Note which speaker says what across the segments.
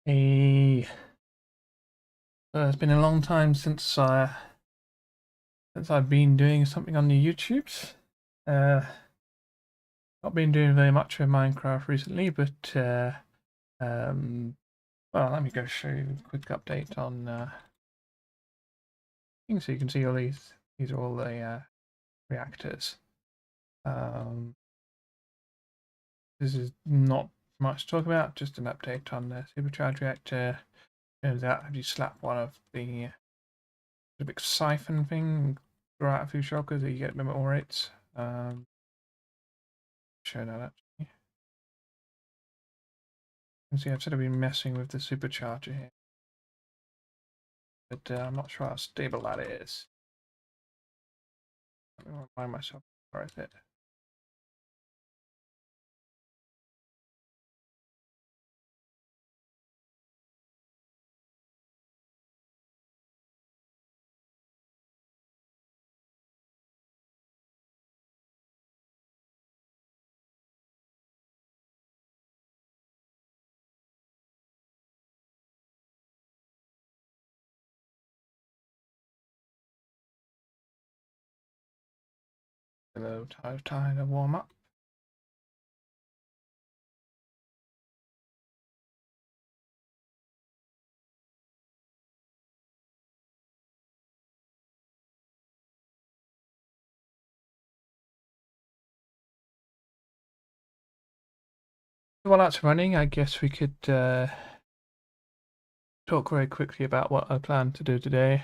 Speaker 1: It's been a long time since I've been doing something on the YouTubes. Uh, Not been doing very much with Minecraft recently, but well, let me go show you a quick update on things so you can see all these. These are all the reactors. Um, this is not much to talk about, just an update on the supercharged reactor. Turns out if you slap one of the big siphon thing, throw out a few shulkers, you get a bit more rates. Show that actually. You can see I've sort of been messing with the supercharger here, but I'm not sure how stable that is. Let me remind myself where is it. A little time to warm up. While that's running, I guess we could talk very quickly about what I plan to do today,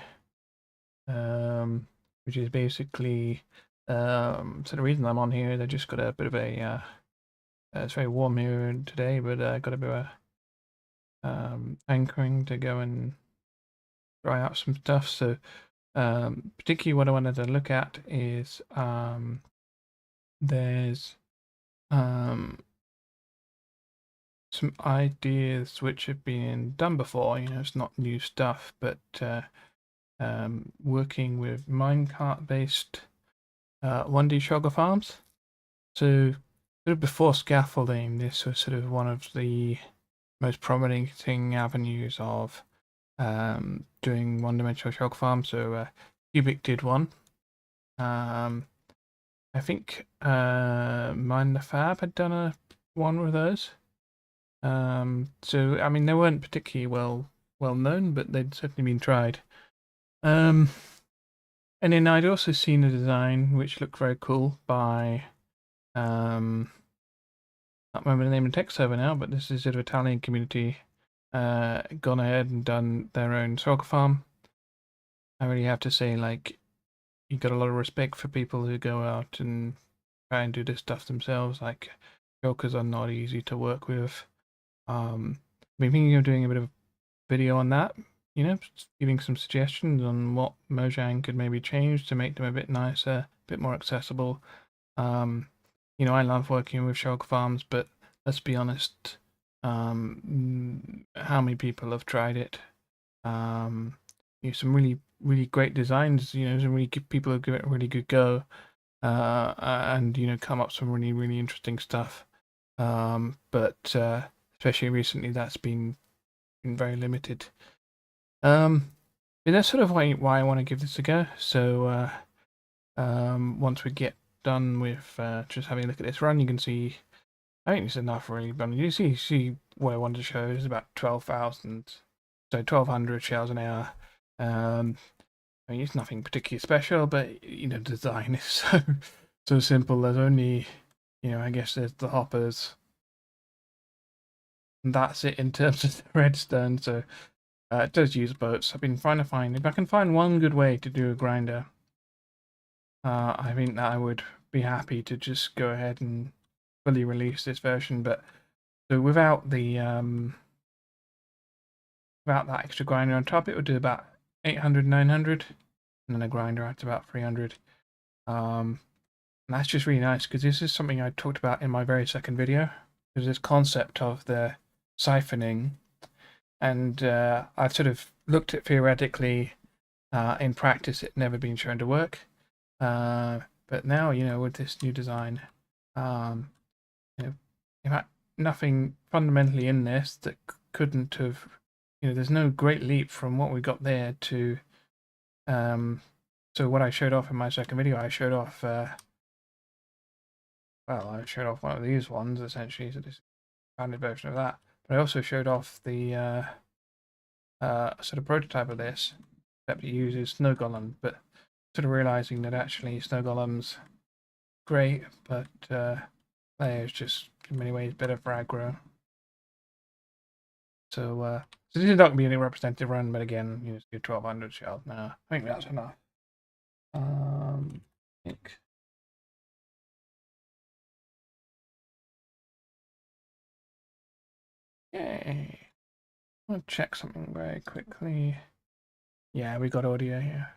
Speaker 1: which is basically so the reason I'm on here. I just got a bit of a it's very warm here today, but I got a bit of a anchoring to go and dry out some stuff. So particularly what I wanted to look at is there's some ideas which have been done before. You know, it's not new stuff, but working with minecart based 1D sugar farms. So sort of before scaffolding, this was sort of one of the most prominent avenues of doing one-dimensional sugar farms. So Cubic did one. I think Mine the Fab had done one with those. So I mean, they weren't particularly well known, but they'd certainly been tried. And then I'd also seen a design which looked very cool by can't remember the name of the tech server now, but this is sort of Italian community gone ahead and done their own soccer farm. I really have to say, like, you got a lot of respect for people who go out and try and do this stuff themselves. Like, Shulkers are not easy to work with. I've been thinking of doing a bit of a video on that, you know, giving some suggestions on what Mojang could maybe change to make them a bit nicer, a bit more accessible. You know, I love working with shulker farms, but let's be honest, how many people have tried it? You know, some really great designs. You know, some really good people who give it a really good go, and you know, come up with some really interesting stuff. But especially recently, that's been very limited. And that's sort of why I want to give this a go. So once we get done with just having a look at this run, you can see. I think it's enough really. But you see what I wanted to show is about 12,000, so 1,200 shells an hour. I mean, it's nothing particularly special, but you know, design is so simple. There's only, you know, I guess there's the hoppers, and that's it in terms of the redstone. So it does use boats. I've been trying to find if I can find one good way to do a grinder. I think that I would be happy to just go ahead and fully release this version, but so without that extra grinder on top, it would do about 800, 900, and then a grinder adds about 300. And that's just really nice because this is something I talked about in my very second video. There's this concept of the siphoning, and I've sort of looked at theoretically. In practice, it's never been shown to work. But now, you know, with this new design, you know, in fact, nothing fundamentally in this that couldn't have, there's no great leap from what we got there to, so what I showed off in my second video, I showed off, I showed off one of these ones, essentially, so this is a expanded version of that. But I also showed off the sort of prototype of this, except it uses snow golem, but sort of realizing that actually snow golem's great, but Layer is just in many ways better for aggro. So, so this is not going to be any representative run, but again, it's good 1200 shells now. I think that's enough. I think. Yay. I'll check something very quickly. Yeah, we got audio here.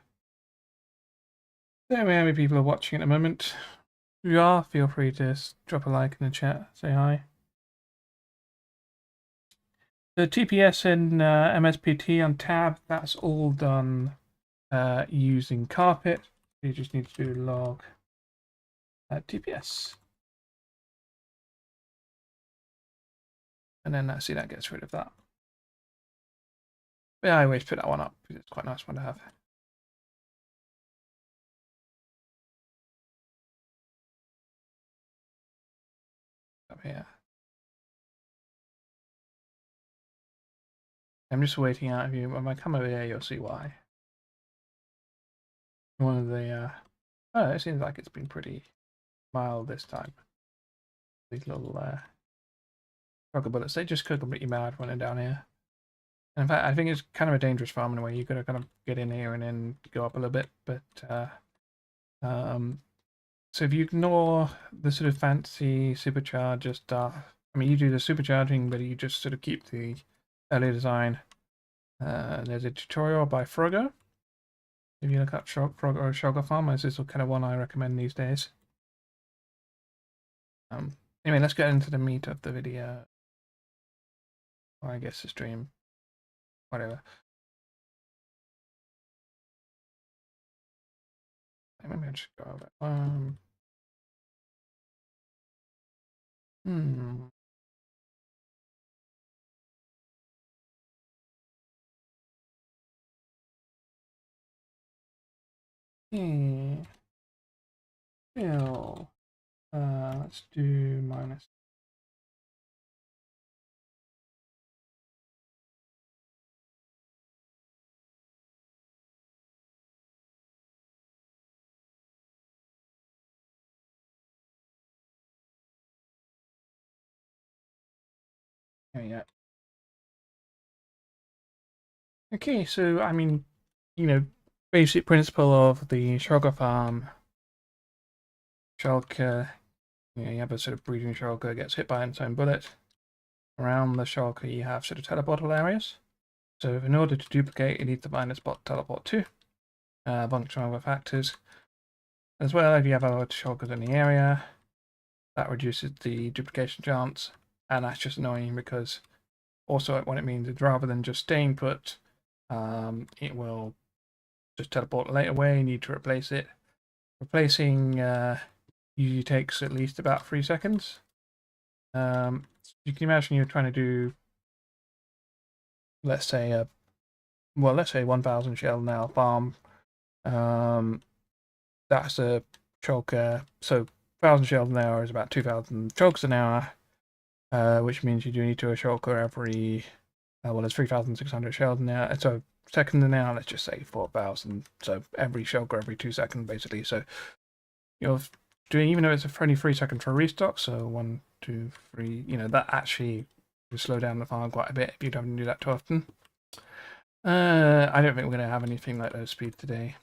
Speaker 1: There, how many people are watching at the moment. If you are, feel free to drop a like in the chat, say hi. The TPS and MSPT on tab, that's all done using Carpet. You just need to do log TPS. And then see, that gets rid of that. But yeah, I always put that one up because it's quite a nice one to have. Up here. I'm just waiting out of you. When I come over here, you'll see why. One of the oh, it seems like it's been pretty mild this time. These little rocket bullets, they just go completely mad running down here. And in fact, I think it's kind of a dangerous farm in a way. You've got to kind of get in here and then go up a little bit. But so if you ignore the sort of fancy supercharger stuff, I mean, you do the supercharging, but you just sort of keep the early design. There's a tutorial by Frogger. If you look up Frogger or Shulker Farm, this is kind of one I recommend these days. Anyway, let's get into the meat of the video. Or I guess the stream. Whatever. Maybe I'll just go over it. Yeah. Fill. Let's do minus. Oh, yeah. Okay, so I mean, basic principle of the Shulker farm. Shulker, you have a sort of breeding Shulker, gets hit by its own bullet. Around the Shulker, you have sort of teleportable areas. So in order to duplicate, you need to find a spot to teleport to. A bunch of other factors. As well, if you have other Shulkers in the area, that reduces the duplication chance. And that's just annoying because also what it means is rather than just staying put, it will just teleport later away. You need to replace it. Replacing usually takes at least about 3 seconds. You can imagine you're trying to do, let's say 1,000 shell now farm. That's a Shulker. So 1,000 shells an hour is about 2,000 shulkers an hour, which means you do need to a Shulker every, there's 3,600 shells an hour. So seconds an hour, let's just say 4,000. So every Shulker every 2 seconds, basically. So you're doing, even though it's only 3 seconds for a restock, so 1, 2, 3, that actually will slow down the farm quite a bit if you don't do that too often. I don't think we're going to have anything like those speed today.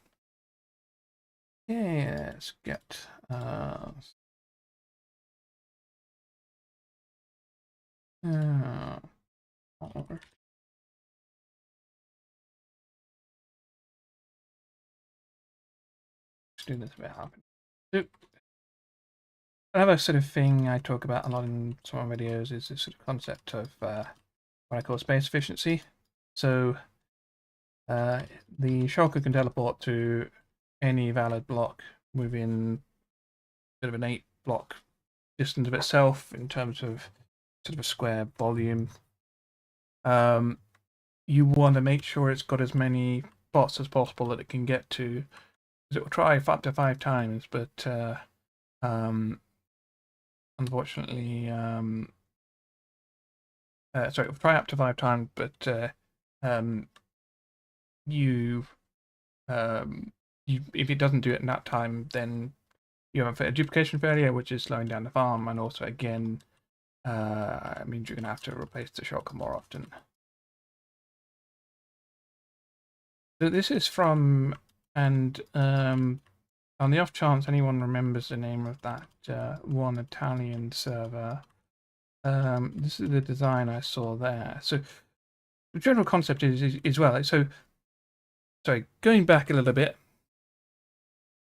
Speaker 1: Yeah, let's get let's do this about happen. So, another sort of thing I talk about a lot in some of my videos is this sort of concept of what I call space efficiency. So the Shulker can teleport to any valid block within sort of an 8 block distance of itself in terms of sort of a square volume. you want to make sure it's got as many spots as possible that it can get to. It will try up to 5 times, but unfortunately, sorry, it'll try up to 5 times, but you, if it doesn't do it in that time, then you have a duplication failure, which is slowing down the farm, and also again, means you're going to have to replace the shulker more often. So this is from, and on the off chance anyone remembers the name of that one Italian server, this is the design I saw there. So the general concept is well. So, sorry, going back a little bit,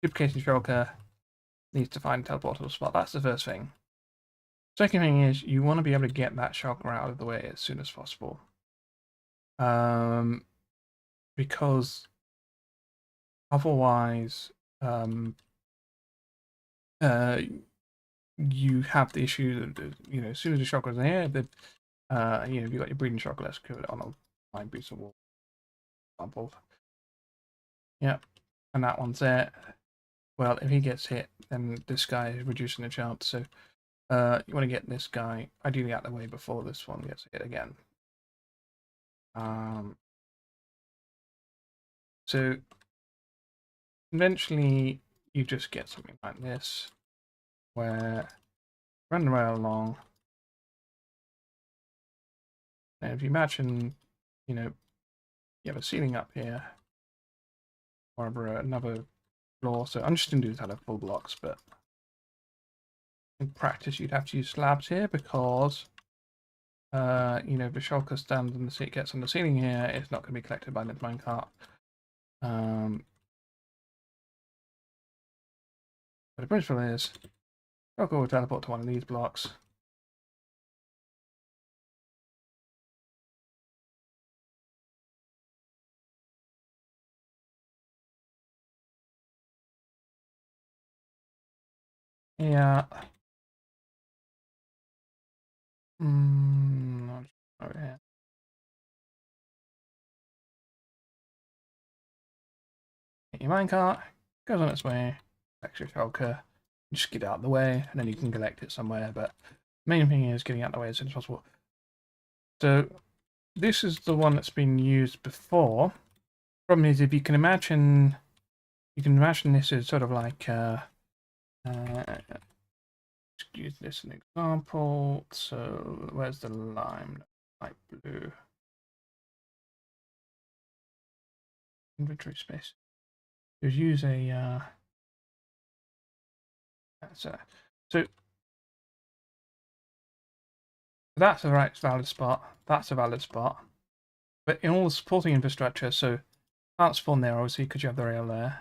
Speaker 1: duplicating shulker needs to find a teleportable spot. That's the first thing. Second thing is you want to be able to get that shulker out of the way as soon as possible. Because otherwise, you have the issue that, you know, as soon as the shulker's in here, that you know, if you've got your breeding shulker, let's put it on a line piece of wall, example. Yep, and that one's there. Well, if he gets hit, then this guy is reducing the chance. So you want to get this guy ideally out of the way before this one gets hit again. So eventually you just get something like this, where run the rail along, and if you imagine, you know, you have a ceiling up here, or another floor. So I'm just going to do this out of full blocks, but in practice you'd have to use slabs here because you know, if the shulker stands and the seat gets on the ceiling here, it's not going to be collected by the minecart. But the principle is, shulker will teleport to one of these blocks. Yeah. Over here. Get your minecart, goes on its way, collects your shulker, just get out of the way, and then you can collect it somewhere. But main thing is getting out of the way as soon as possible. So this is the one that's been used before. Problem is, if you can imagine this as sort of like use this as an example. So where's the lime? Light blue. Inventory space. Just use a so that's a right valid spot. That's a valid spot. But in all the supporting infrastructure, so can't spawn there obviously because you have the rail there.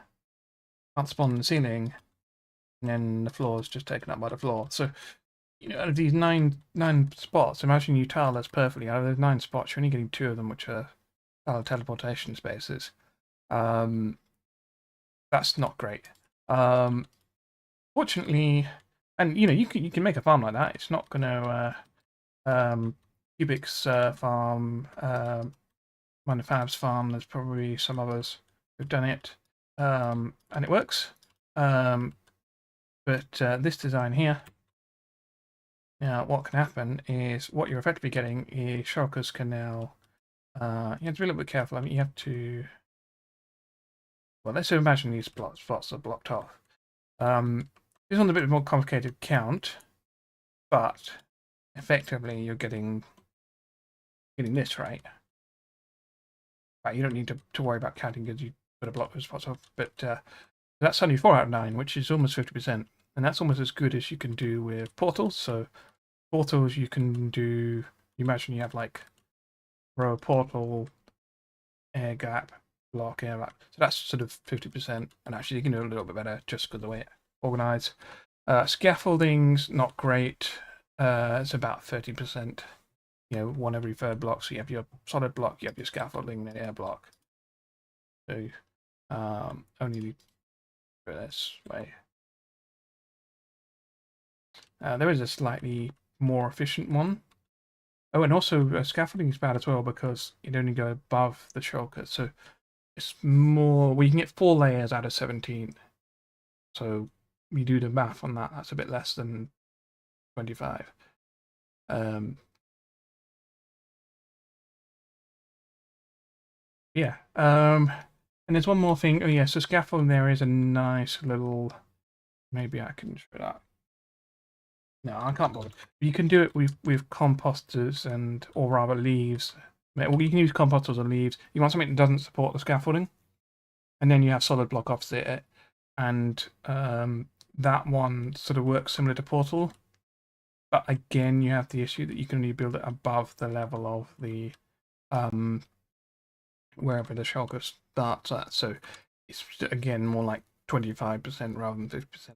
Speaker 1: Can't spawn in the ceiling, and then the floor is just taken up by the floor. So, you know, out of these nine spots, imagine you tile this perfectly. Out of those 9 spots, you're only getting 2 of them, which are teleportation spaces. That's not great. Fortunately, and you know, you can make a farm like that. It's not going to Cubic's farm, Minefab's farm. There's probably some others who've done it, and it works. But this design here, now what can happen is what you're effectively getting is shulkers can now. You have to be a little bit careful. I mean, you have to. Well, let's imagine these spots are blocked off. This one's a bit more complicated count, but effectively you're getting this right. Right, you don't need to worry about counting because you put a block those spots off. But that's only 4 out of 9, which is almost 50%, and that's almost as good as you can do with portals. So portals you can do. You imagine you have like row portal, air gap, block, air gap. So that's sort of 50%, and actually you can do a little bit better just because of the way it organized. Scaffolding's not great. It's about 30%. You know, 1 every 3rd block. So you have your solid block, you have your scaffolding, and air block. So only go this way. There is a slightly more efficient one. Oh, and also scaffolding is bad as well because it only go above the shulker, so it's more. We can get 4 layers out of 17. So you do the math on that. That's a bit less than 25. Um, yeah. And there's one more thing. Oh yeah, so scaffolding there is a nice little. Maybe I can show that. No, I can't bother. You can do it with composters and, or rather, leaves. Well, you can use composters or leaves. You want something that doesn't support the scaffolding, and then you have solid block opposite it, and that one sort of works similar to Portal, but again, you have the issue that you can only build it above the level of the wherever the shulker starts at. So it's again more like 25% rather than 50%.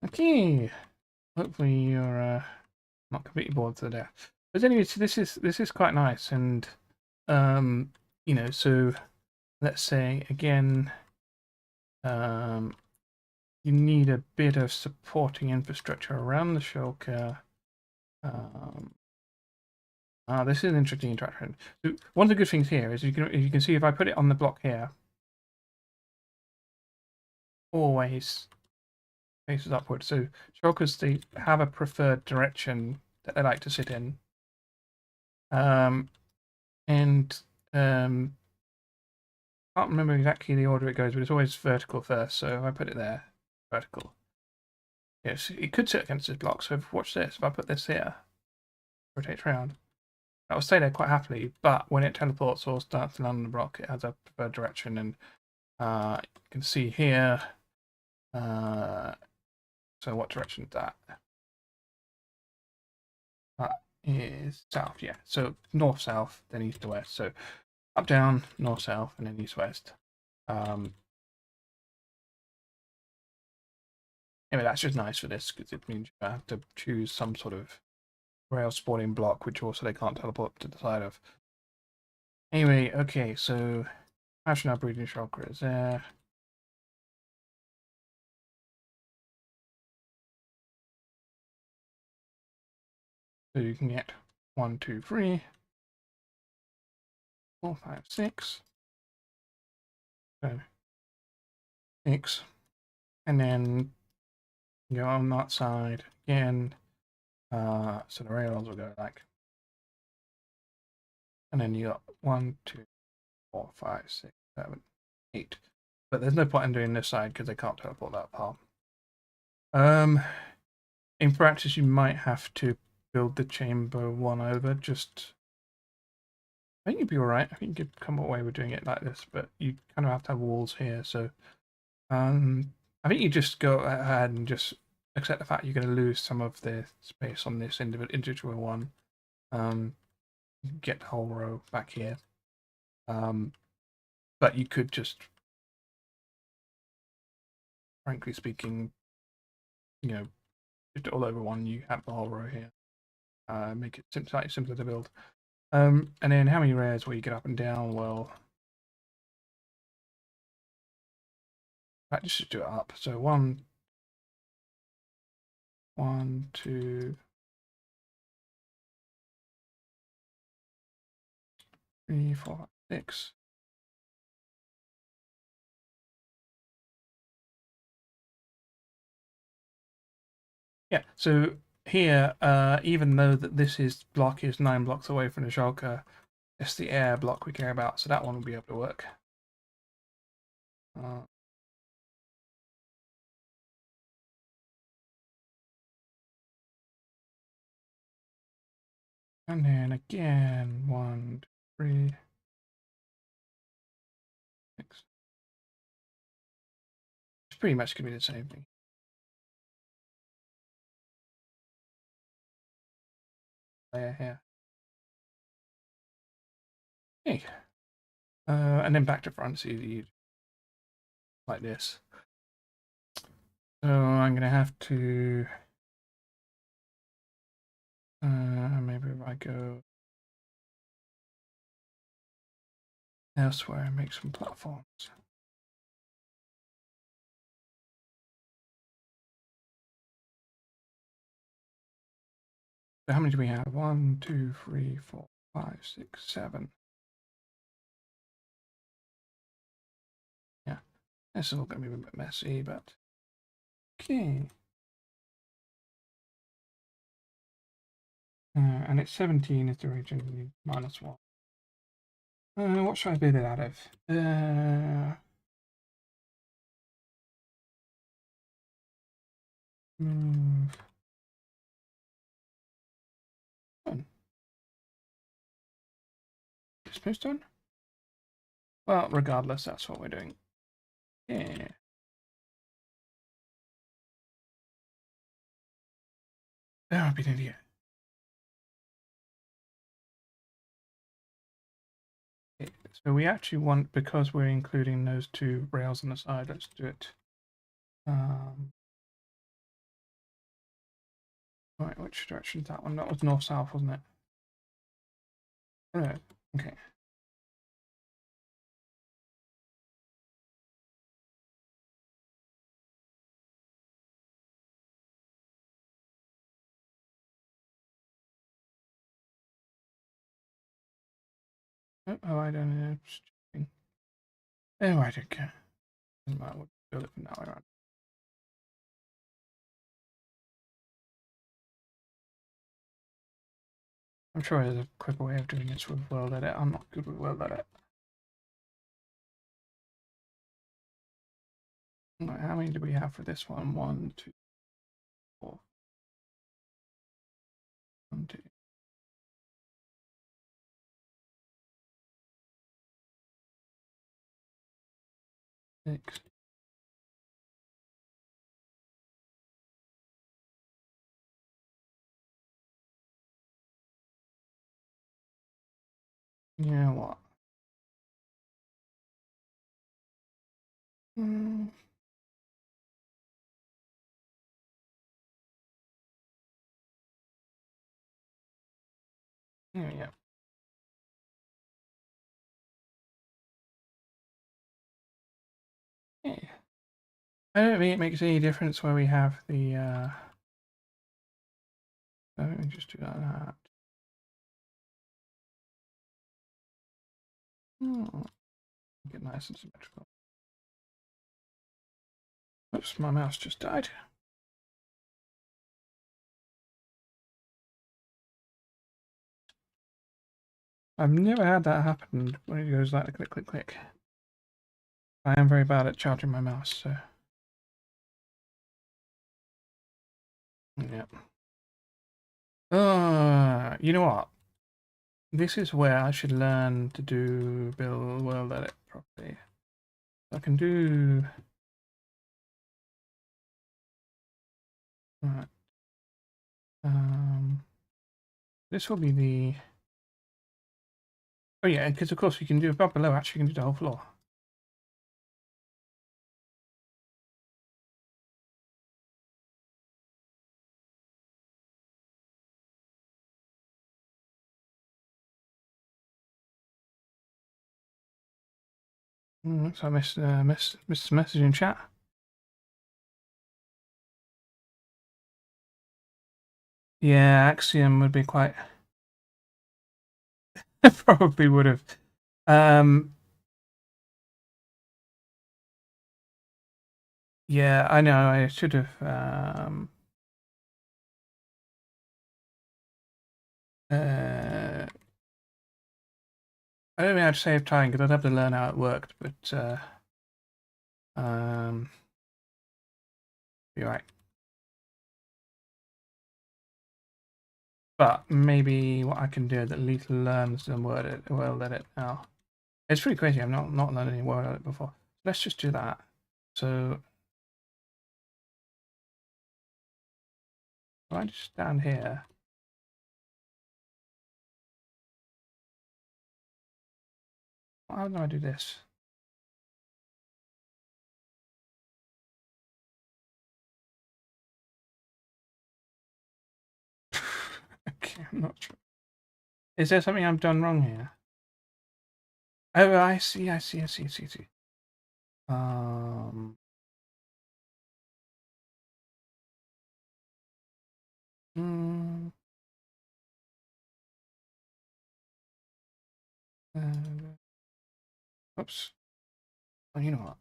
Speaker 1: Okay. Hopefully you're not completely bored to death. But anyway, so this is quite nice, and um, so let's say again, you need a bit of supporting infrastructure around the shulker. This is an interesting interaction. So one of the good things here is you can see if I put it on the block here, always faces upward. So shulkers, they have a preferred direction that they like to sit in. And can't remember exactly the order it goes, but it's always vertical first. So if I put it there, vertical. Yes, it could sit against this block. So watch this. If I put this here, rotates around, that will stay there quite happily. But when it teleports or starts to land on the block, it has a preferred direction. And you can see here. So what direction is that? That is south, yeah. So north, south, then east to west. So up, down, north, south, and then east, west. Anyway, that's just nice for this because it means you have to choose some sort of rail spawning block, which also they can't teleport to the side of. Anyway, okay, so Passion Up Breeding Shulker is there. So you can get 1, 2, 3, 4, 5, 6. So 6. And then go on that side again. So the rails will go like, and then you got 1, 2, 4, 5, 6, 7, 8. But there's no point in doing this side because they can't teleport that far. In practice, you might have to build the chamber one over. I think you'd be all right. I think you could come away with doing it like this, but you kind of have to have walls here. So, I think you just go ahead and just accept the fact you're going to lose some of the space on this individual one. Get the whole row back here. But you could just, frankly speaking, just all over one. You have the whole row here. Make it slightly simpler to build. And then how many rares will you get up and down? Well, I just do it up. So 1, 2, 3, 4, 6. Yeah, so here, even though that this block is 9 blocks away from the shulker, it's the air block we care about, so that one will be able to work. And then again, 1, 2, 3, 6. It's pretty much going to be the same thing. Layer here. Okay. And then back to front, so you like this. So I'm going to have to maybe if I go elsewhere and make some platforms. So how many do we have? 1, 2, 3, 4, 5, 6, 7. Yeah, this is all going to be a bit messy, but okay. And it's 17 is the originally -1. What should I build it out of? Move. Done. Dismiss done? Well, regardless, that's what we're doing. Yeah. Oh, I've been an idiot. Okay. So we actually want, because we're including those 2 rails on the side, let's do it. Right, which direction is that one? That was north-south, wasn't it? Oh, okay. Oh, I don't know. Oh, I don't care. Doesn't matter. We'll build it from that way around. I'm sure there's a quicker way of doing this with world edit. I'm not good with world edit. Right, how many do we have for this one? 1, 2, 4. 1, 2. Six. Yeah, what? Mm. Yeah. Yeah. I don't think it makes any difference where we have the. Let me just do that. Get nice and symmetrical. Oops, my mouse just died. I've never had that happen when it goes like click, click, click. I am very bad at charging my mouse, so. Yeah. You know what? This is where I should learn to build world edit properly. I can do. Right. This will be the. Oh yeah, because of course we can do above below. Actually, you can do the whole floor. So I missed the message in chat. Yeah, Axiom would be quite. Probably would have. Yeah, I know. I should have. I don't think I'd save time because I'd have to learn how it worked, but you're right. But maybe what I can do is at least learn some word edit now. It's pretty crazy. I've not learned any word edit before. Let's just do that. So if I just stand here. How do I do this? Okay, I'm not sure. Is there something I've done wrong here? Oh, I see. Oops. Oh, you know what?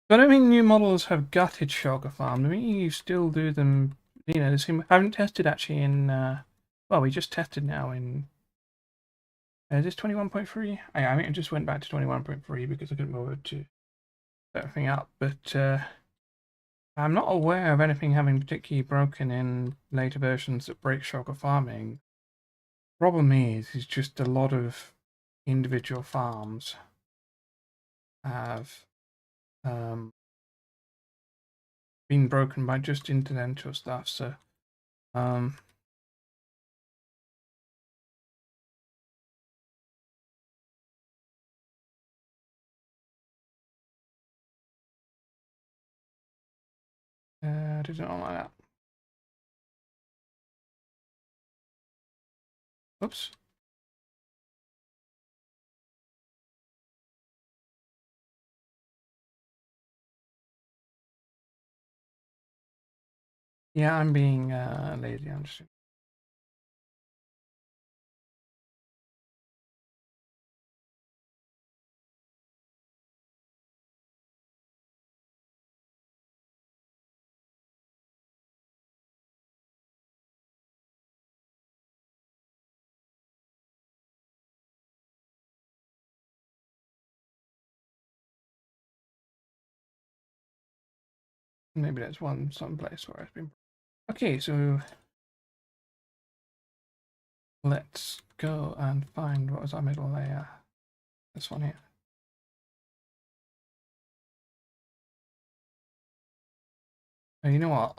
Speaker 1: I don't think new models have gutted Shulker Farm. I mean, you still do them. You know, I haven't tested actually in. Well, we just tested now in. Is this 21.3? I mean, I just went back to 21.3 because I couldn't bother to set everything up. But I'm not aware of anything having particularly broken in later versions that break Shulker Farming. Problem is just a lot of individual farms have been broken by just incidental stuff. So, did it not like that? Oops. Yeah, I'm being lazy. I'm just. Maybe there's one someplace where it's been. Okay, so let's go and find what was our middle layer. This one here. Oh, you know what?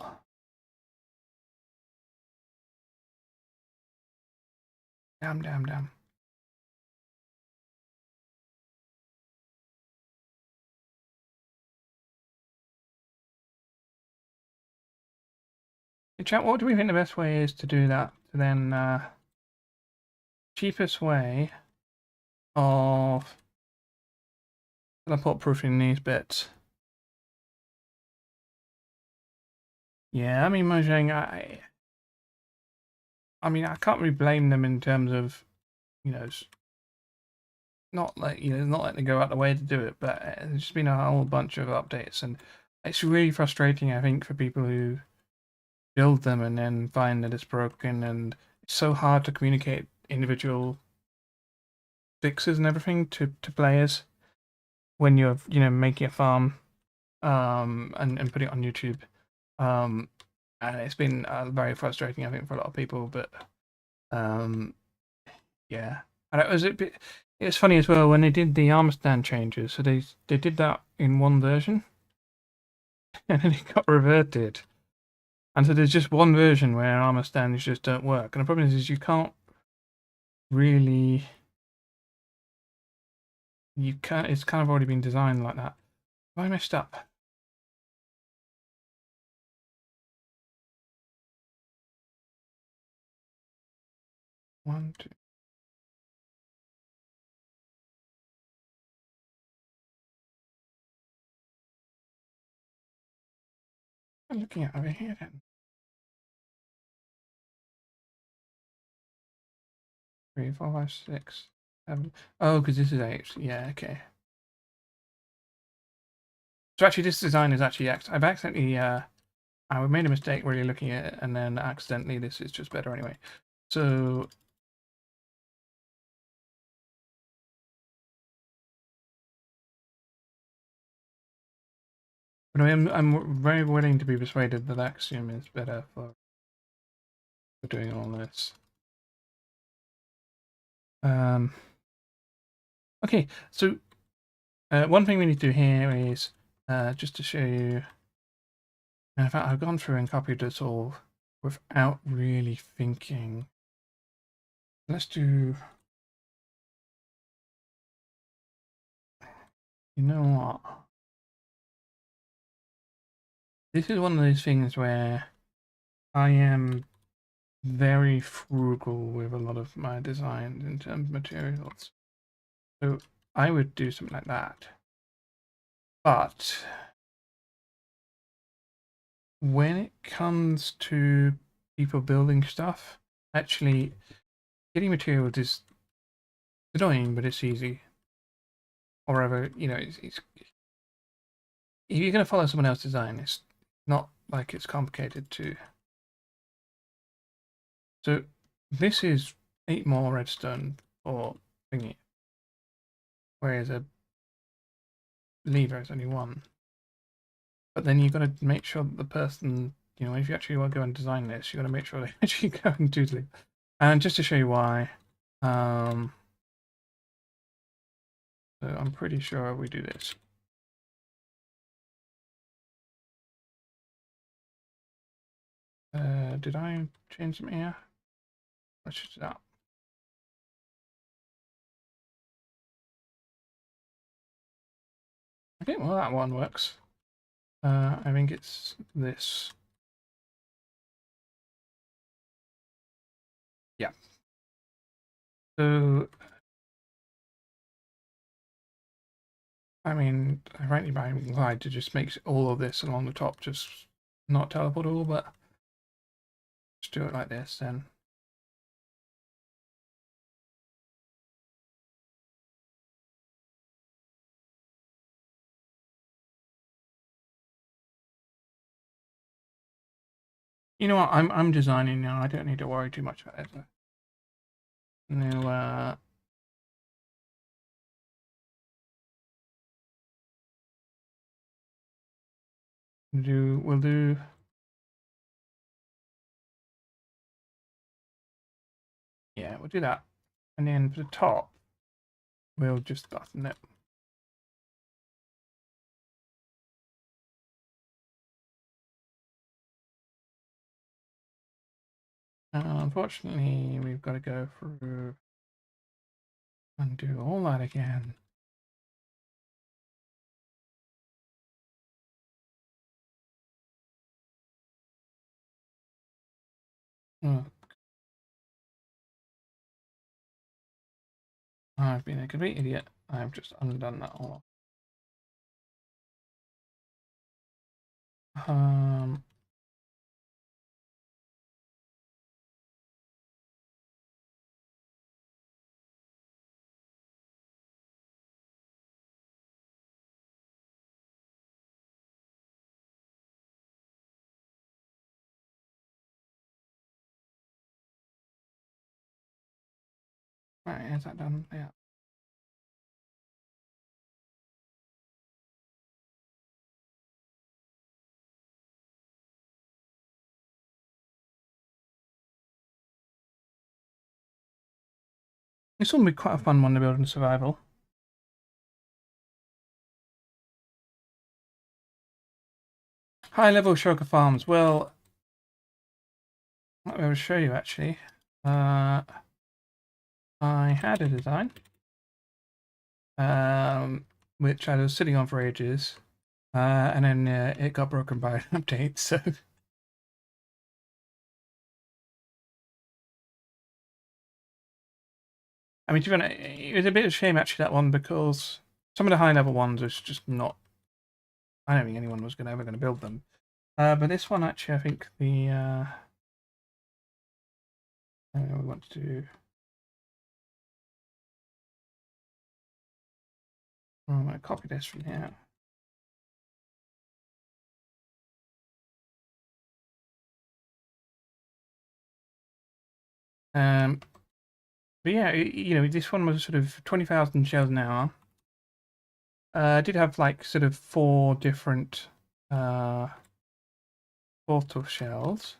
Speaker 1: Damn. Hey, chat, what do we think the best way is to do that? To then cheapest way of teleport proofing these bits. Yeah, I mean, Mojang, I mean, I can't really blame them in terms of, you know, not letting them go out the way to do it, but there's just been a whole bunch of updates, and it's really frustrating, I think, for people who build them and then find that it's broken, and it's so hard to communicate individual fixes and everything to players when you're making a farm and putting it on YouTube. And it's been very frustrating, I think, for a lot of people. But yeah, and it was funny as well when they did the armor stand changes. So they did that in one version, and then it got reverted. And so there's just one version where armor stands just don't work. And the problem is you can't really. You can't. It's kind of already been designed like that. Have I messed up? One, two. I'm looking at over here then. 3, 4, 5, 6, 7. Oh, because this is 8. Yeah, okay. So actually, this design is actually I've accidentally I made a mistake really looking at it, and then accidentally this is just better anyway. So but I'm very willing to be persuaded that Axiom is better for doing all this. Okay, so one thing we need to do here is just to show you. In fact, I've gone through and copied this all without really thinking. Let's do You know what? This is one of those things where I am very frugal with a lot of my designs in terms of materials. So I would do something like that. But when it comes to people building stuff, actually getting materials is annoying, but it's easy. Or rather, you know, it's if you're going to follow someone else's design, it's not like it's complicated to. So this is 8 more redstone for thingy, whereas a lever is only 1. But then you've got to make sure that the person, you know, if you actually want to go and design this, you've got to make sure they actually go and do the lever. And just to show you why, so I'm pretty sure we do this. Did I change something here? Let's just do that. Okay, well that one works. I think it's this. Yeah. So, I mean, rightly by implied to just make all of this along the top just not teleportable, but just do it like this then. You know what? I'm designing now. I don't need to worry too much about it. Now, we'll do. Yeah, we'll do that, and then for the top, we'll just button it. Unfortunately, we've got to go through and do all that again. Oh, I've been a complete idiot. I've just undone that all. Um, right, is that done? Yeah. This will be quite a fun one to build in survival. High level Shulker farms. Well, I will show you actually. I had a design, which I was sitting on for ages, and then it got broken by an update. So, I mean, to be honest, it was a bit of a shame actually that one because some of the high level ones was just not. I don't think anyone was ever going to build them. But this one actually, I think the we want to do. I'm going to copy this from here. But yeah, you know, this one was sort of 20,000 shells an hour. I did have like sort of 4 different portal shells,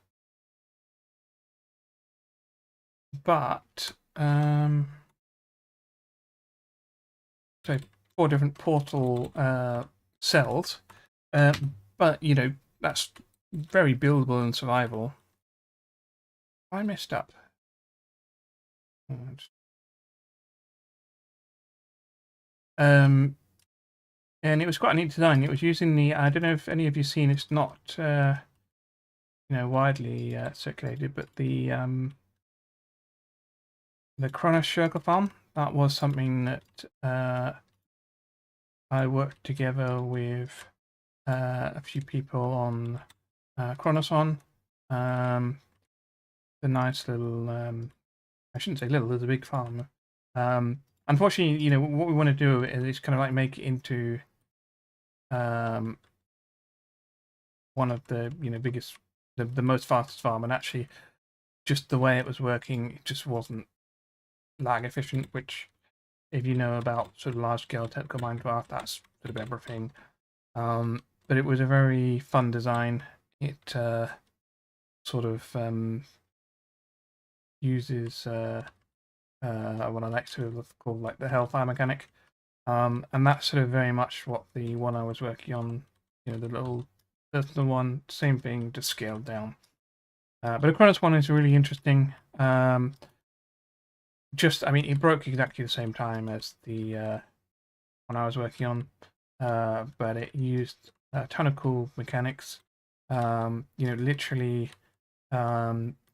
Speaker 1: but so 4 different portal cells. But you know, that's very buildable in survival. I messed up. Um, and it was quite a neat design. It was using the, I don't know if any of you seen, it's not widely circulated, but the Kronos Shulker farm. That was something that I worked together with a few people on Kronos on. The nice little, I shouldn't say little, there's a big farm. Unfortunately, what we want to do is kind of like make it into one of the biggest, the most fastest farm, and actually just the way it was working, it just wasn't lag efficient, which if you know about sort of large scale technical Minecraft, that's sort of everything. But it was a very fun design. It sort of uses what I like to call like the Hellfire mechanic. And that's sort of very much what the one I was working on, the little personal one, same thing, just scaled down. But the Kronos one is really interesting. I mean, it broke exactly the same time as the one I was working on, but it used a ton of cool mechanics. Literally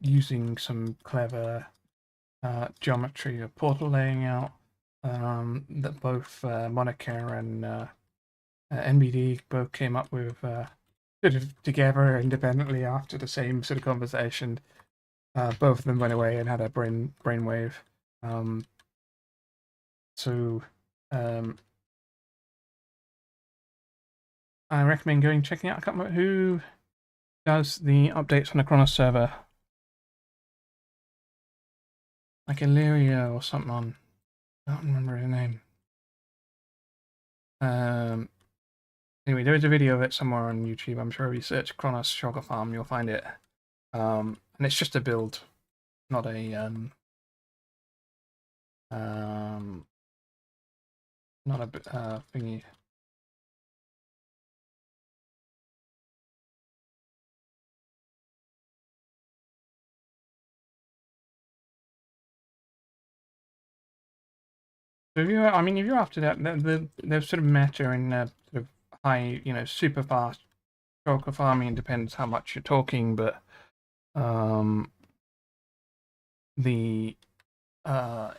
Speaker 1: using some clever geometry of portal laying out that both Monica and NBD both came up with sort of together independently after the same sort of conversation. Both of them went away and had a brainwave. So I recommend going checking out. I can't remember who does the updates on the Kronos server. Like Illyria or something on. I don't remember her name. Anyway, there is a video of it somewhere on YouTube. I'm sure if you search Kronos Shulker Farm, you'll find it. And it's just a build, not a not a thingy. So if you're after that, the sort of meta in sort of high, super fast shulker farming. It depends how much you're talking, but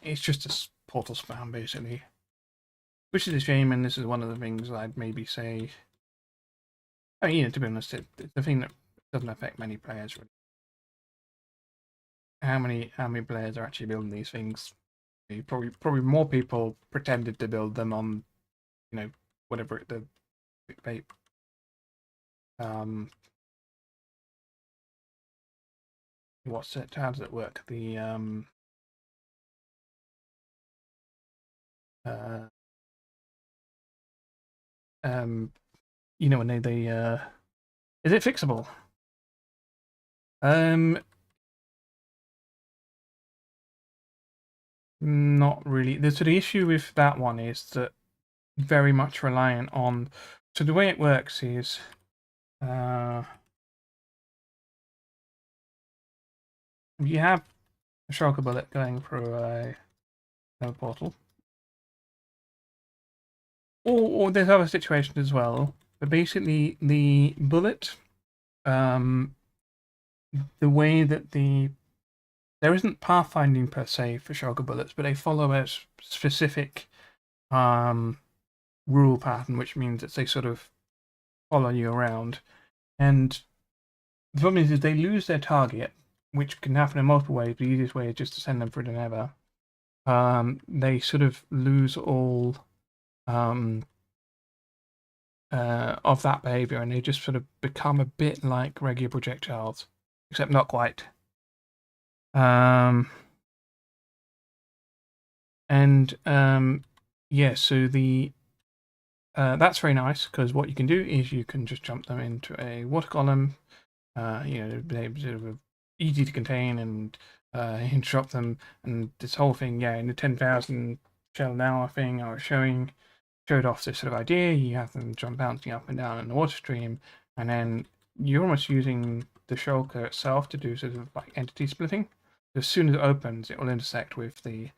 Speaker 1: it's just a portal spam basically, which is a shame. And this is one of the things I'd maybe say. I mean, to be honest, it's the thing that doesn't affect many players really. How many players are actually building these things? Probably more people pretended to build them on, whatever the clickbait. What's it? How does it work? The when they is it fixable? Not really. The issue with that one is that very much reliant on. So the way it works is, you have a shulker bullet going through a portal, or there's other situations as well. But basically, the bullet, the way that there isn't pathfinding per se for shulker bullets, but they follow a specific rule pattern, which means that they sort of follow you around. And the problem is they lose their target, which can happen in multiple ways. The easiest way is just to send them through the nether. They sort of lose all of that behavior, and they just sort of become a bit like regular projectiles, except not quite. Yeah, so that's very nice because what you can do is you can just jump them into a water column. They're sort of easy to contain and interrupt them, and this whole thing, in the 10,000 shell an hour thing I was showed off this sort of idea. You have them jump bouncing up and down in the water stream, and then you're almost using the shulker itself to do sort of like entity splitting. As soon as it opens, it will intersect with the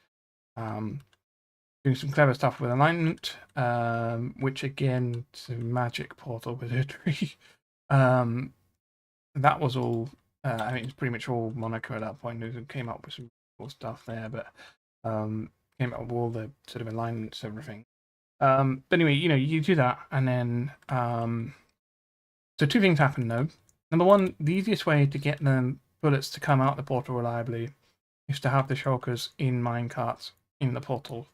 Speaker 1: doing some clever stuff with alignment, which again, it's a magic portal wizardry. That was all. I mean, it's pretty much all Monaco at that point. It came up with some cool stuff there, but came up with all the sort of alignments, everything. But anyway, you do that, and then so two things happen though. Number one, the easiest way to get the bullets to come out the portal reliably is to have the shulkers in minecarts in the portal,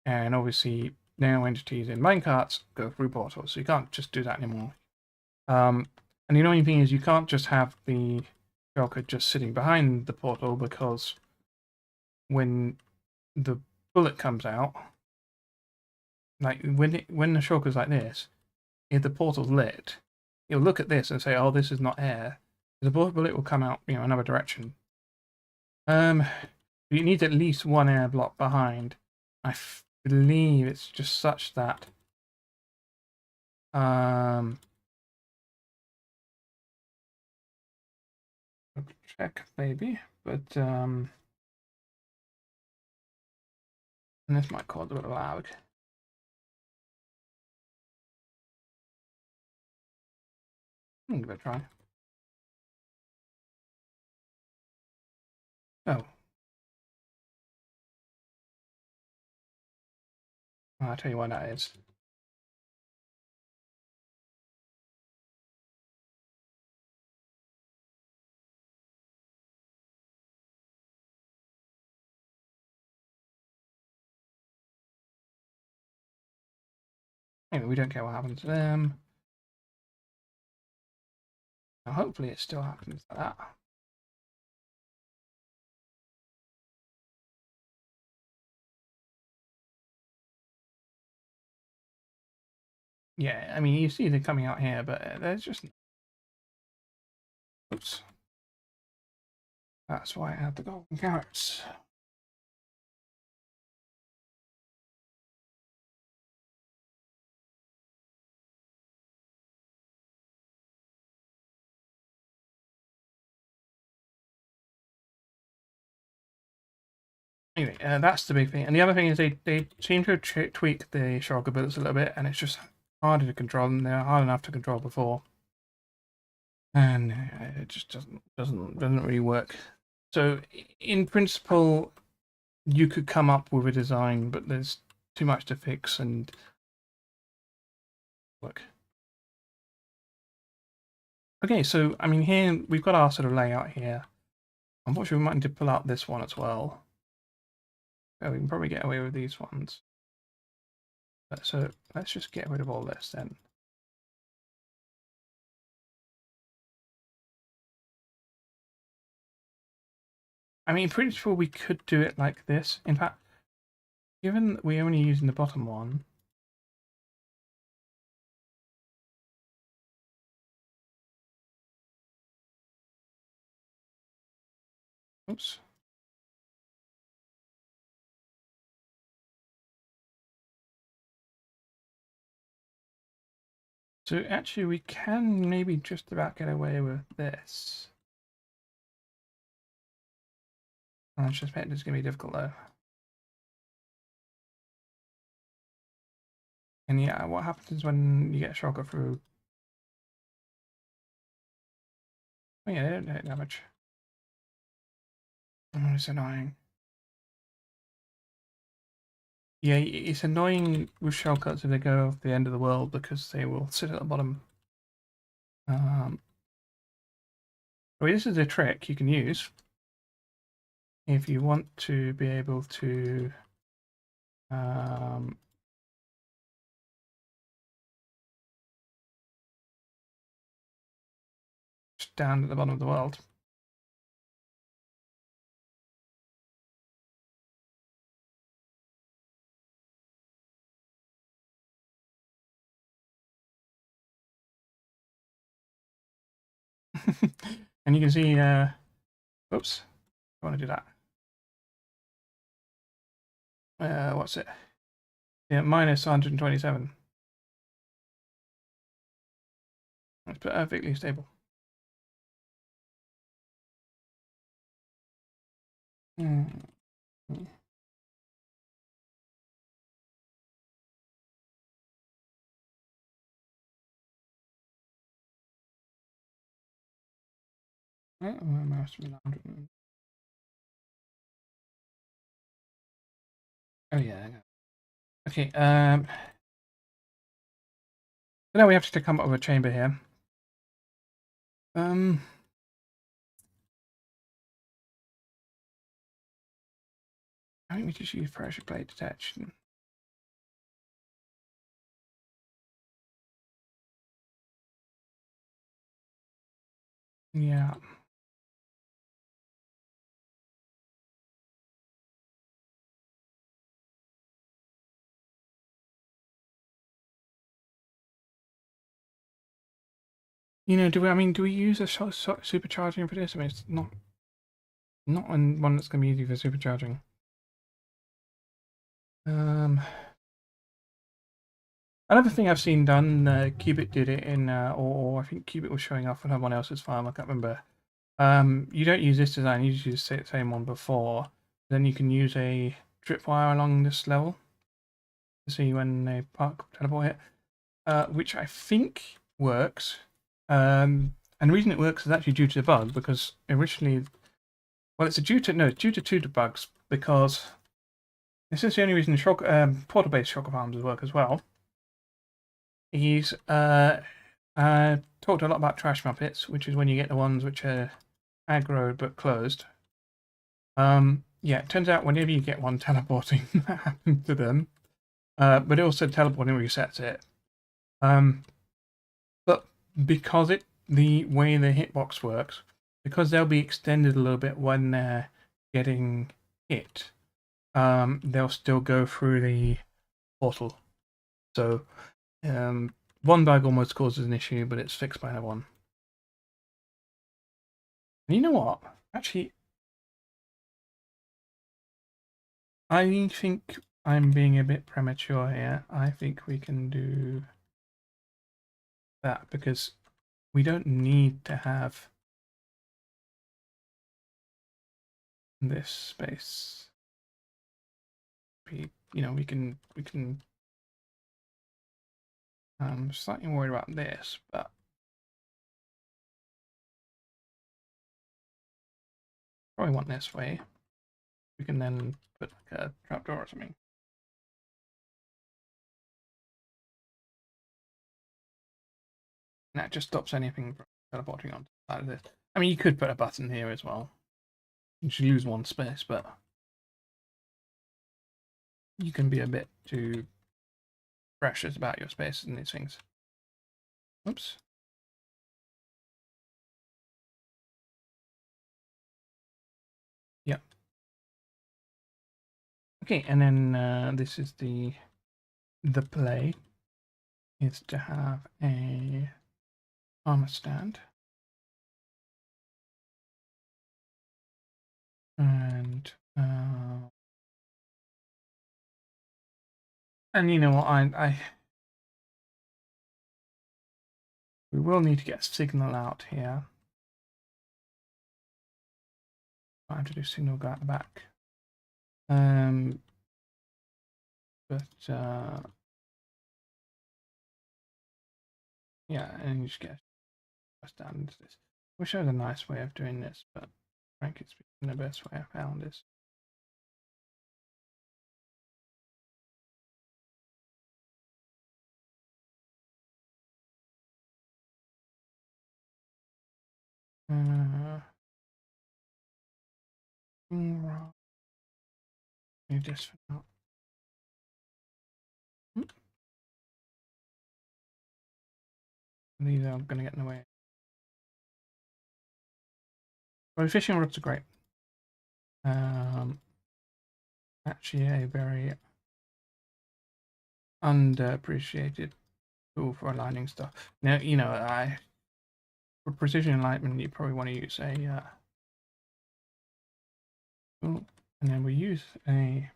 Speaker 1: and obviously now entities in minecarts go through portals, so you can't just do that anymore. And the annoying thing is you can't just have the shulker just sitting behind the portal, because when the bullet comes out, like when the shulker's like this, if the portal's lit, it'll look at this and say, "Oh, this is not air." The bullet will come out, another direction. You need at least one air block behind. I believe it's just such that check maybe, but and this might cause a bit of lag. Give it a try. Oh. I'll tell you why that is. Anyway, we don't care what happens to them. Now, hopefully it still happens like that. Yeah, I mean, you see them coming out here, but there's just... Oops. That's why I had the golden carrots. Anyway, that's the big thing. And the other thing is they seem to tweak the shulker bullets a little bit, and it's just harder to control them. They're hard enough to control before, and it just doesn't really work. So in principle, you could come up with a design, but there's too much to fix and work. Okay, so I mean, here we've got our sort of layout here. Unfortunately, we might need to pull out this one as well. Oh, we can probably get away with these ones. So let's just get rid of all this then. I mean, pretty sure we could do it like this. In fact, given that we're only using the bottom one, oops. So actually, we can maybe just about get away with this. I suspect it's going to be difficult though. And yeah, what happens when you get a shulker through? Oh yeah, they don't hit damage. Oh, it's annoying. Yeah, it's annoying with shortcuts if they go off the end of the world, because they will sit at the bottom. Well, this is a trick you can use if you want to be able to stand at the bottom of the world. And you can see, oops, I want to do that. What's it? Yeah, minus 127. It's perfectly stable. Oh yeah. Okay. So now we have to come up with a chamber here. I think we just use pressure plate detection. Yeah. You know, do we use a supercharging for this? I mean, it's not one that's going to be easy for supercharging. Another thing I've seen done, Qubit did it in, or I think Qubit was showing off on someone else's farm. I can't remember. You don't use this design. You just use the same one before. Then you can use a tripwire along this level to see when they teleport hit, which I think works. And the reason it works is actually due to the bug, because originally, well, it's due to two bugs, because this is the only reason portal-based shulker farms work as well. He's talked a lot about trash muppets, which is when you get the ones which are aggroed but closed. Yeah, it turns out whenever you get one teleporting, that happens to them. But it also teleporting resets it. But because the way the hitbox works, because they'll be extended a little bit when they're getting hit, they'll still go through the portal. So one bug almost causes an issue, but it's fixed by another one. And you know what? Actually, I think I'm being a bit premature here. I think we can do that because we don't need to have this space. We can. I'm slightly worried about this, but probably want this way. We can then put like a trapdoor or something. And that just stops anything from teleporting onto the side of this. I mean, you could put a button here as well. You should lose one space, but you can be a bit too precious about your space and these things. Oops. Yep. Okay, and then this is the play is to have a armor stand and you know what we will need to get a signal out here. I have to do signal go out the back. But yeah, and you just get a stand into this. Wish I had a nice way of doing this, but frankly speaking, the best way I found is do this for now. These are going to get in the way. But fishing rods are great. Actually, a very underappreciated tool for aligning stuff. Now, you know, for precision alignment, you probably want to use a tool, and then we use and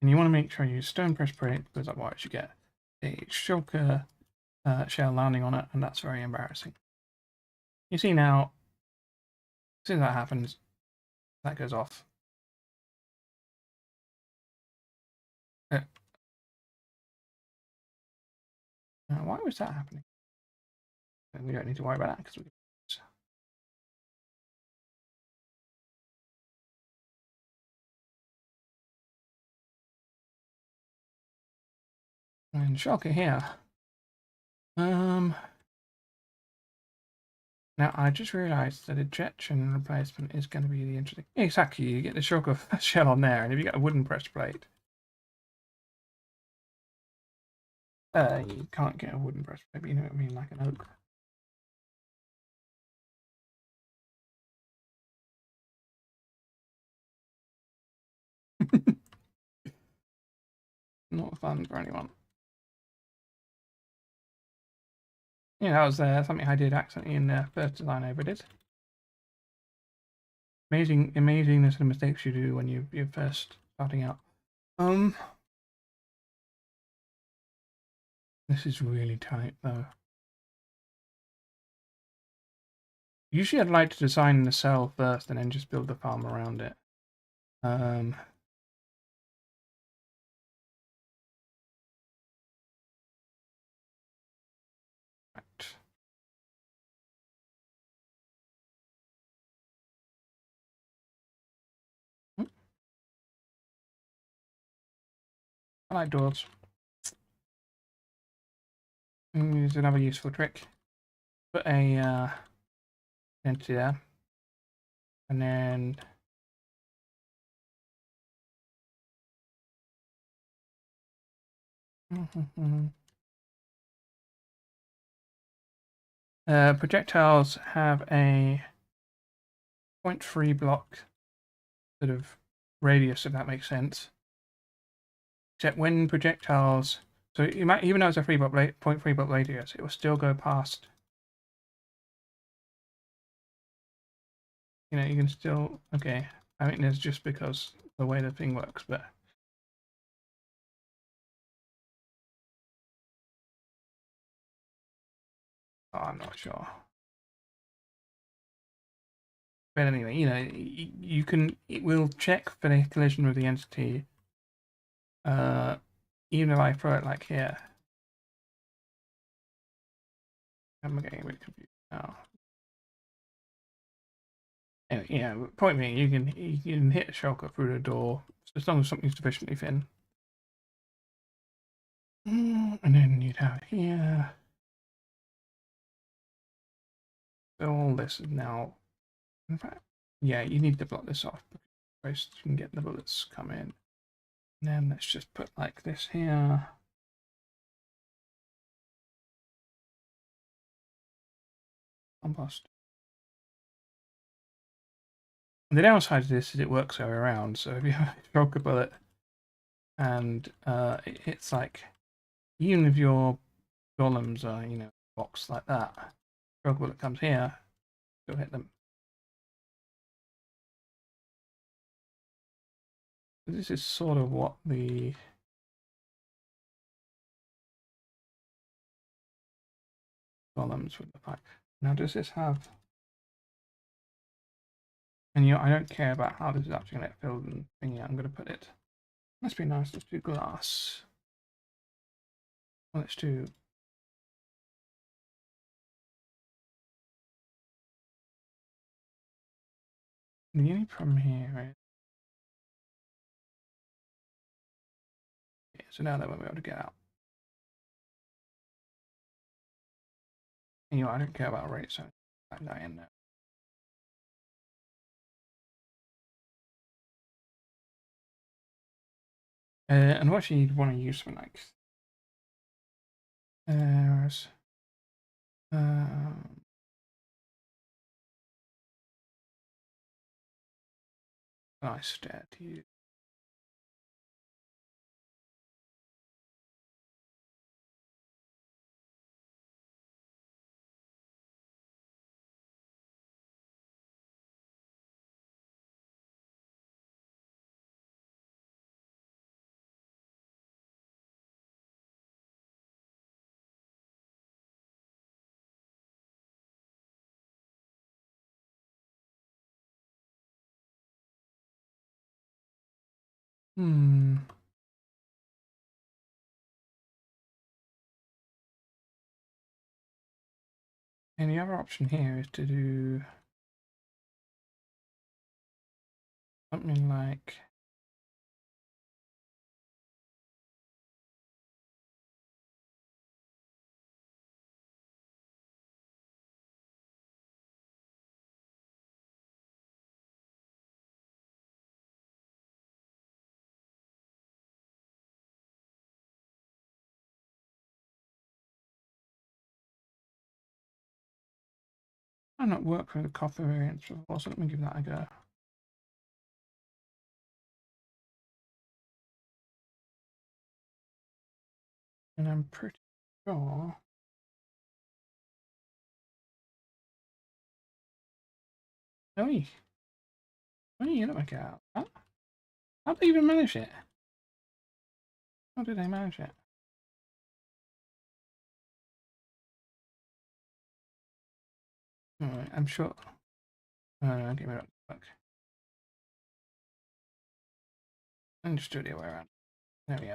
Speaker 1: you want to make sure you use stone press plate because otherwise you get a shulker shell landing on it, and that's very embarrassing. You see now, as soon as that happens, that goes off. Why was that happening? And we don't need to worry about that because we. And Shulker here. Now I just realised that ejection replacement is going to be the interesting. Yeah, exactly, you get the Shulker shell on there, and if you get a wooden press plate, you can't get a wooden press plate. But you know what I mean, like an oak. Not fun for anyone. Yeah, that was something I did accidentally in the first design I ever did. Amazing the sort of mistakes you do when you're first starting out. This is really tight though. Usually I'd like to design the cell first and then just build the farm around it. Right. I like doors. Here's another useful trick. Put a entity there, and then projectiles have a 0.3 block sort of radius, if that makes sense. Except when projectiles, so you might, even though it's a 0.3 block radius, it will still go past. You know, you can still, okay. I think that's just because the way the thing works, but oh, I'm not sure. But anyway, you know, you can, it will check for the collision with the entity, even if I throw it like here. I'm getting a bit confused now. Anyway, yeah, point being, you can hit a shulker through the door as long as something's sufficiently thin. And then you'd have it here. So all this is now, in fact, yeah, you need to block this off because you can get the bullets come in. And then let's just put like this here. Compost. And the downside of this is it works all around. So if you have a shulker bullet and it hits like, even if your golems are, you know, box like that, shulker bullet comes here, you'll hit them. This is sort of what the columns would look like. Now, does this have? And you know, I don't care about how this is actually going to get filled and thingy. I'm going to put it. Must be nice. Let's do glass. Well, let's do. The only problem here is. Yeah, so now they won't be able to get out. And, you know, I don't care about rate, so I die in there. And actually, you'd want to use something like nice stat to use. Hmm. And the other option here is to do something like I've not worked with the copper variants before, so let me give that a go. And I'm pretty sure. Oi, oi, you don't make it out. How did they even manage it? How did they manage it? Alright, I'm sure. No, give me that back. And just do it the other way around. There we go.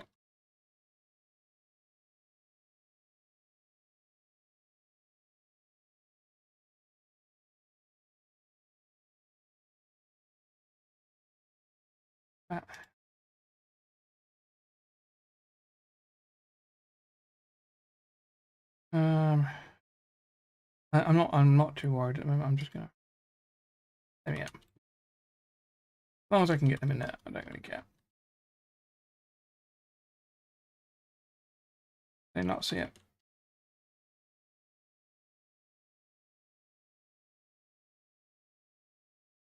Speaker 1: That. I'm not too worried at the moment. I'm just gonna. There we go. As long as I can get them in there, I don't really care. They not see it.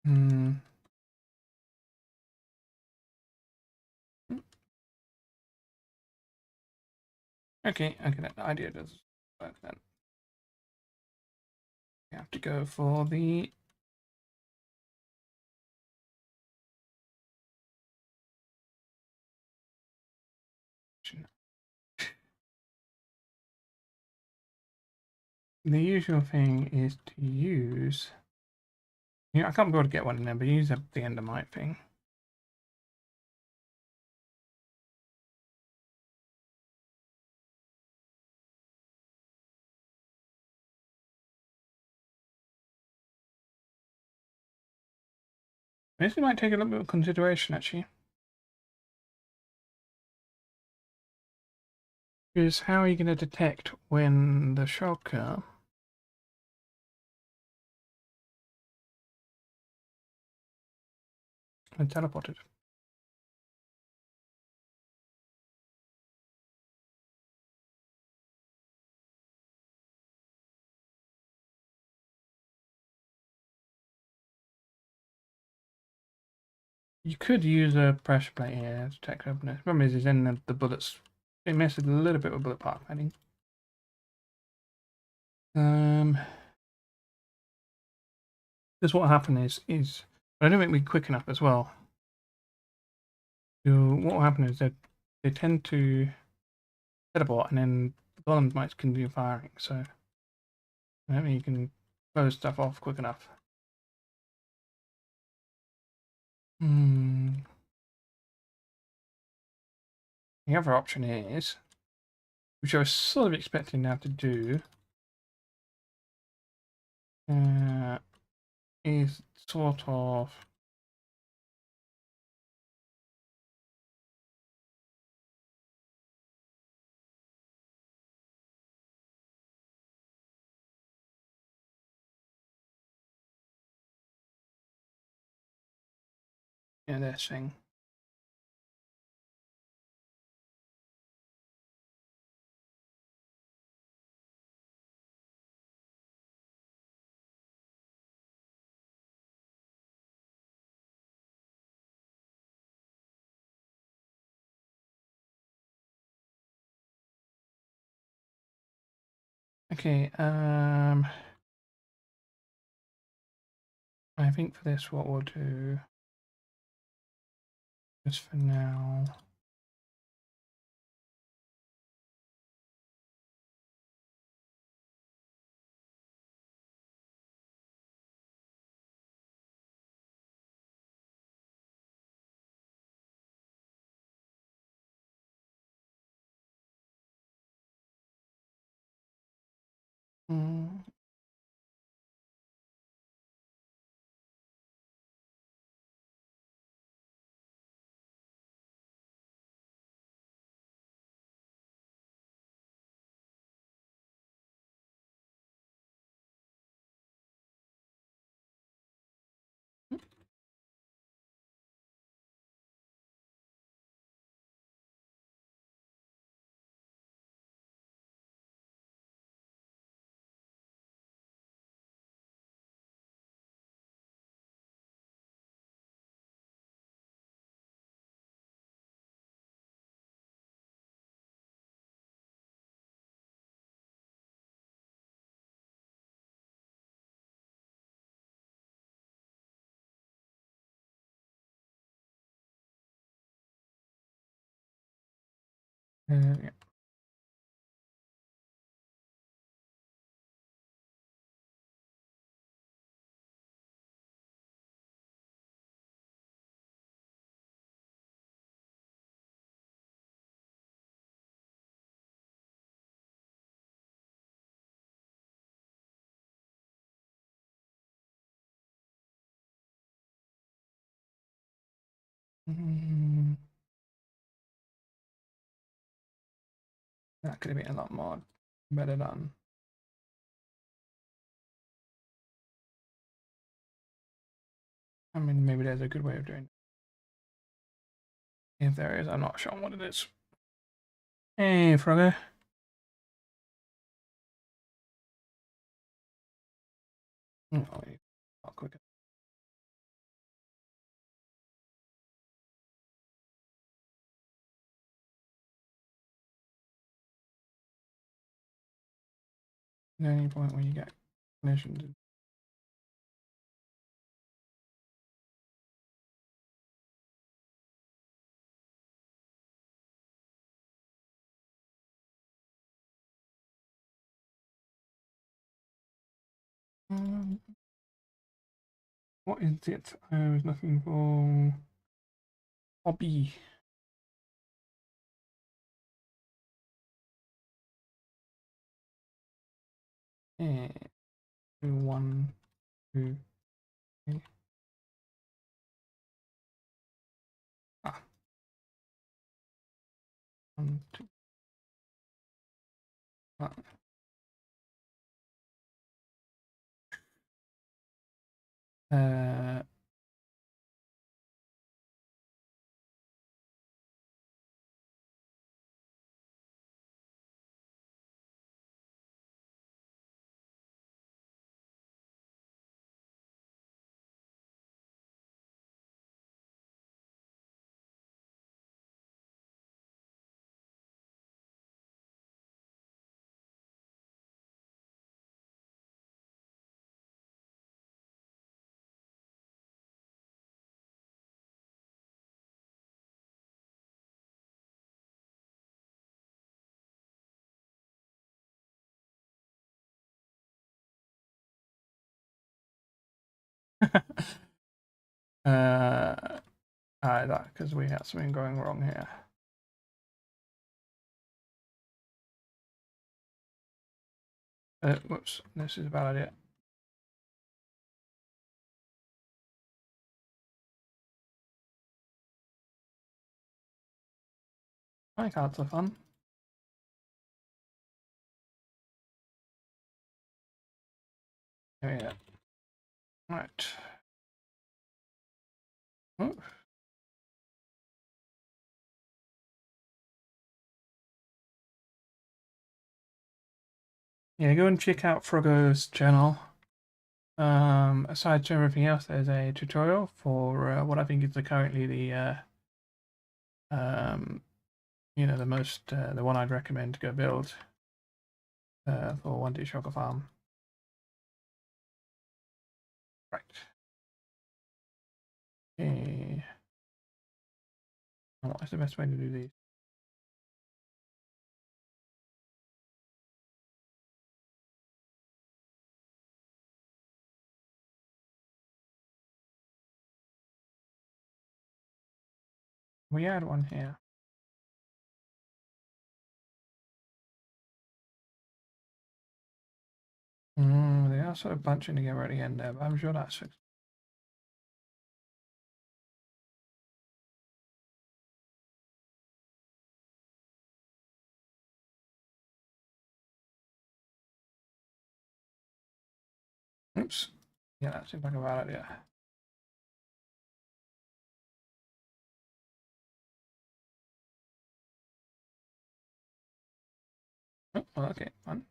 Speaker 1: Hmm. Okay, that idea does work then. We have to go for the usual thing is to use. Yeah, I can't be able to get one in there, but use the endermite thing. This might take a little bit of consideration actually. Because how are you going to detect when the shulker is teleported? You could use a pressure plate here to detect openness. The problem is in the bullets. It messes a little bit with bullet path padding. Because what will happen is I don't think we're quick enough as well. So what will happen is that they tend to teleport and then the golems might continue firing. So I don't think you can close stuff off quick enough. The other option is, which I was sort of expecting now to do, is sort of this thing. Okay, I think for this what we'll do, just for now, Yeah. Mm, that could have been a lot more better done. I mean, maybe there's a good way of doing it. If there is, I'm not sure what it is. Hey, Frogger. Oh, wait. Quicker. Is there any point where you get clinicians? What is it I was looking for? Hobby. Yeah. 1, 2, 3. Ah, 1, 2. Ah. Uh, uh, that because we have something going wrong here. Whoops, this is a bad idea. Minecarts are fun. Oh, yeah. Right. Oh. Yeah, go and check out Froggo's channel. Aside from everything else, there's a tutorial for what I think is currently the um, the most the one I'd recommend to go build for 1D Shulker farm. Right. Okay. What is the best way to do these? We add one here. They are sort of bunching together at the end there, but I'm sure that's fixed. Oops. Yeah, that seems like a bad idea. Oh, well, okay, fine.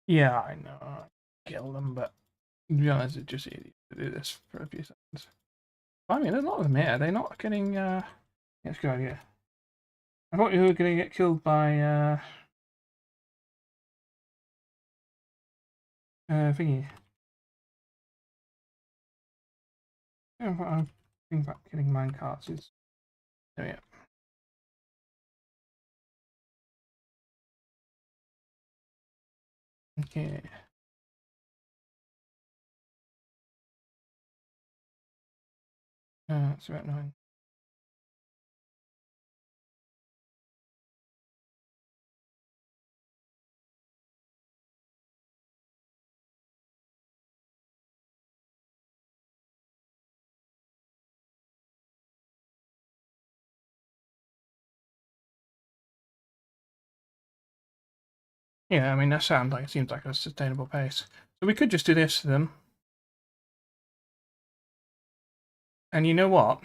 Speaker 1: Yeah, I know. Kill them, but to be honest, it's just easy to do this for a few seconds. I mean, there's a lot of them here. They're not getting. Let's go here. I thought you were going to get killed by thingy. I'm thinking about killing minecarts is. Oh yeah. Okay. It's about 9. Yeah, I mean that sounds like it seems like a sustainable pace. So we could just do this to them. And you know what?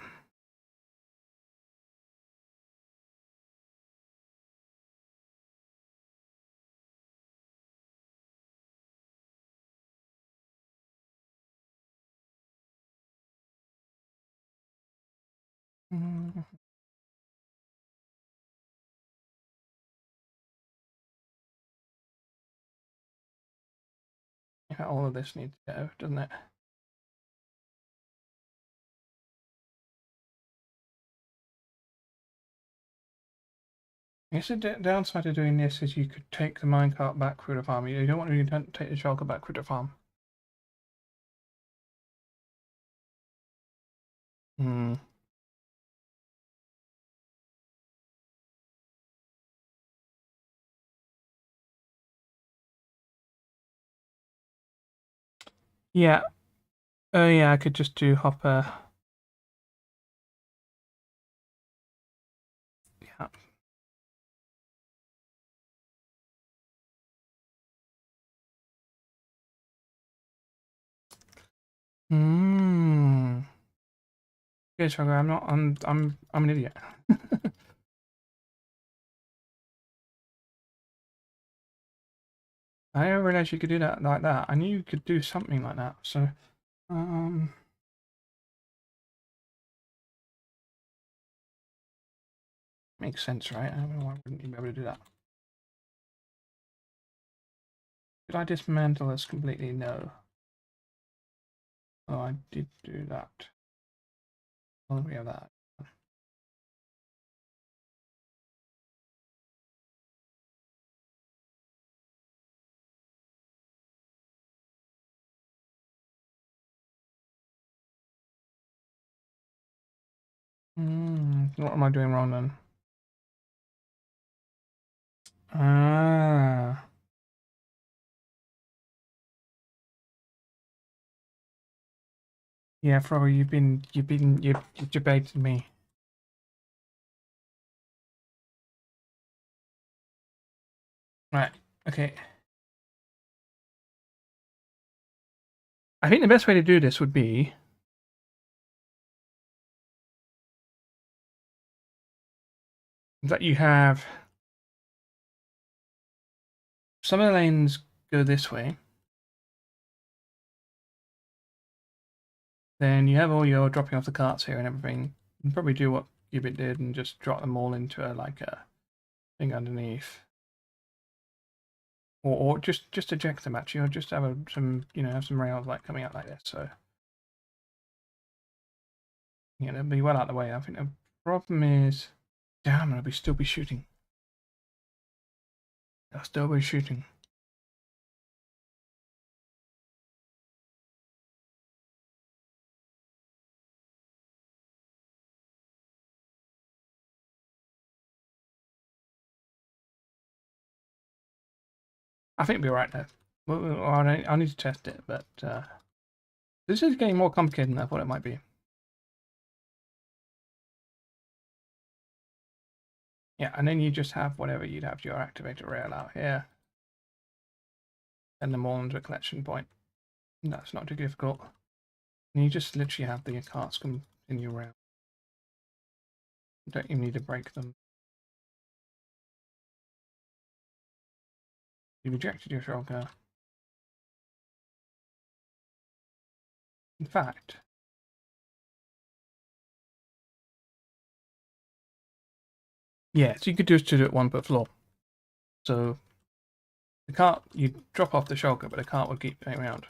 Speaker 1: Mm, yeah, all of this needs to go, doesn't it? I guess the downside of doing this is you could take the minecart back through the farm. You don't want to take the shulker back through the farm. Hmm. Yeah. Oh yeah, I could just do hopper. Yeah. Hmm. Good, Shulker. I'm not. I'm an idiot. I didn't realize you could do that like that. I knew you could do something like that. So, um, makes sense, right? I don't know why wouldn't you be able to do that? Did I dismantle this completely? No. Oh, I did do that. Oh, we have that. What am I doing wrong then? Ah. Yeah, Fro, you've debated me. Right. Okay. I think the best way to do this would be that you have some of the lanes go this way. Then you have all your dropping off the carts here and everything. You can probably do what Qubit did and just drop them all into like a thing underneath. Or just eject them actually, or just have some have some rails like coming out like this. So they'll be well out of the way. I think the problem is, damn, I'll still be shooting. I'll still be shooting. I think it'll be alright though. Well, I need to test it, but this is getting more complicated than I thought it might be. Yeah, and then you just have whatever you'd have your activator rail out here. Send them all into a collection point. That's not too difficult. And you just literally have the carts continue around. You don't even need to break them. You rejected your shulker. In fact, Yeah, so you could just do it one per floor. So the cart, you drop off the shulker, but the cart would keep going around.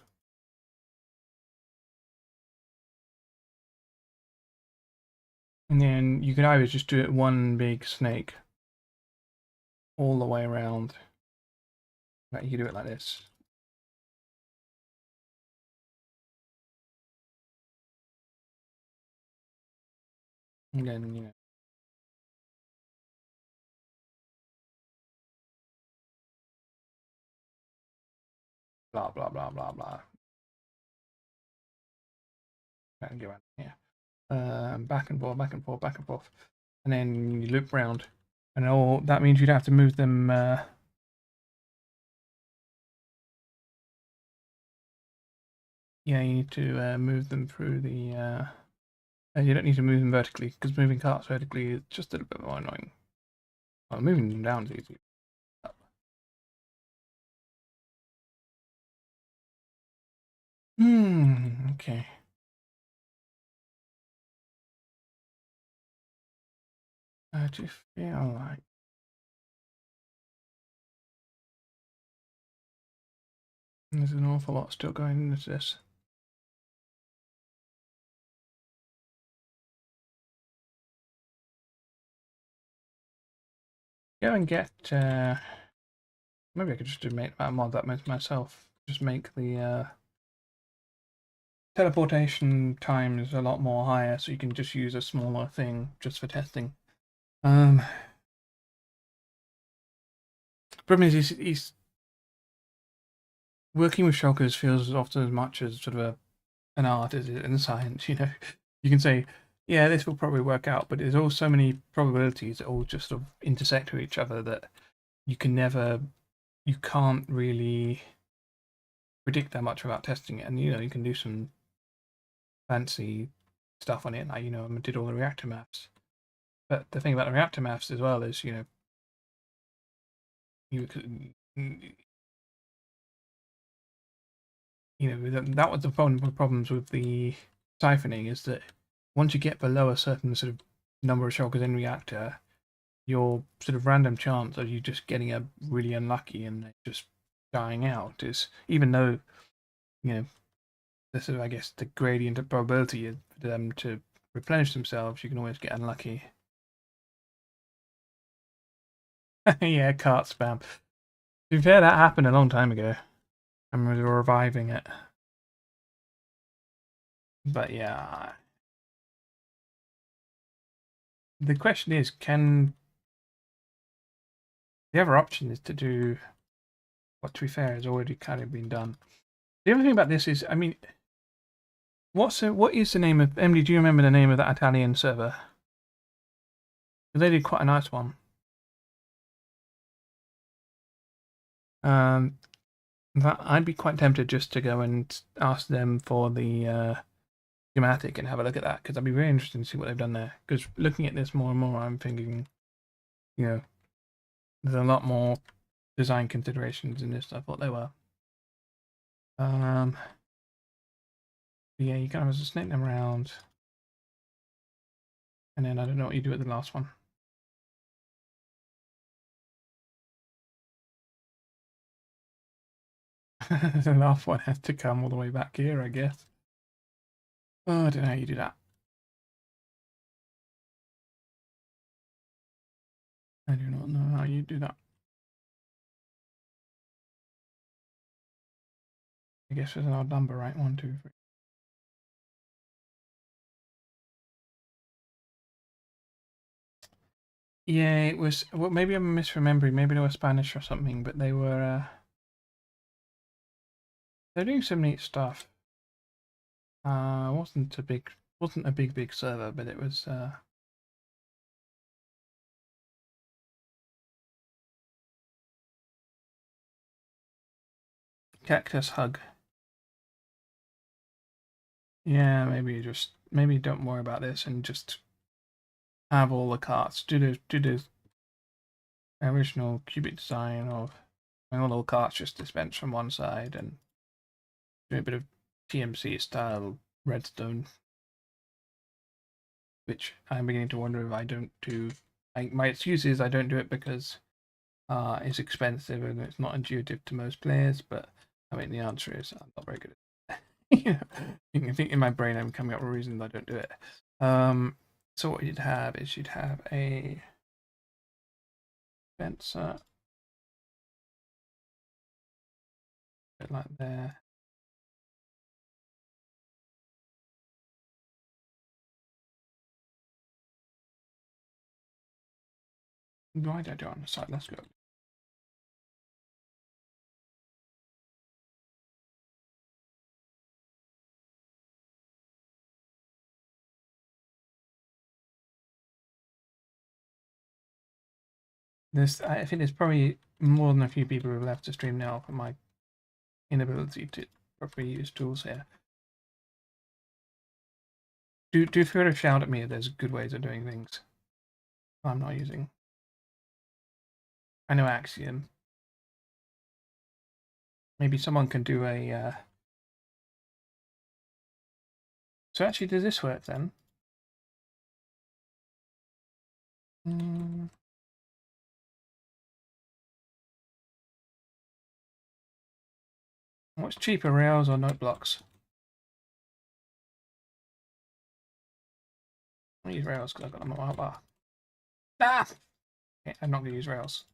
Speaker 1: And then you could either just do it one big snake all the way around. Like you could do it like this. And then, you know, blah, blah, blah, blah, blah. And go around here. Back and forth, back and forth, back and forth. And then you loop round. And all that means you'd have to move them. Yeah, you need to move them through the. You don't need to move them vertically because moving carts vertically is just a little bit more annoying. Well, moving them down is easy. Okay. I just feel like there's an awful lot still going into this. Go and get. Maybe I could just make that mod that myself. Just make the teleportation times a lot more higher, so you can just use a smaller thing just for testing. The problem is he's working with shulkers feels often as much as sort of an art as it is in science. You know, you can say, yeah, this will probably work out, but there's all so many probabilities that all just sort of intersect with each other that you can't really predict that much without testing it. And you know, you can do some fancy stuff on it, like I did all the reactor maths. But the thing about the reactor maths as well is, you could, that was the problems with the siphoning is that once you get below a certain sort of number of shulkers in reactor, your sort of random chance of you just getting a really unlucky and just dying out is, even though the sort of, I guess, the gradient of probability of them to replenish themselves, you can always get unlucky. Yeah, cart spam. To be fair, that happened a long time ago. I remember reviving it. But yeah, the question is, can the other option is to do what, to be fair, has already kind of been done. The other thing about this is, I mean, what is the name of Emily? Do you remember the name of that Italian server? They did quite a nice one. That I'd be quite tempted just to go and ask them for the schematic and have a look at that, because I'd be very interested to see what they've done there. Because looking at this more and more, I'm thinking, there's a lot more design considerations in this than I thought there were. Yeah, you kind of just snake them around, and then I don't know what you do with the last one. The last one has to come all the way back here, I guess. Oh, I don't know how you do that. I do not know how you do that. I guess there's an odd number, right? 1, 2, 3. Yeah, it was. Well, maybe I'm misremembering. Maybe they were Spanish or something, but they were. They're doing some neat stuff. Wasn't a big server, but it was. Cactus Hug. Yeah, maybe don't worry about this and just have all the carts. Do the original cubic design of all the carts just dispense from one side and do a bit of TMC style redstone, which I'm beginning to wonder if I don't do my excuse is I don't do it because it's expensive and it's not intuitive to most players. But I mean, the answer is I'm not very good at it. I think in my brain I'm coming up with reasons I don't do it. So what you'd have is you'd have a fencer, bit like there. Why did I do it on the side? Let's go. I think there's probably more than a few people who have left the stream now for my inability to properly use tools here. Do feel free to shout at me if there's good ways of doing things I'm not using. I know Axiom. Maybe someone can do a... So actually, does this work then? What's cheaper, rails or note blocks? I'll use rails because I've got them on my bar. Ah! Okay, I'm not going to use rails.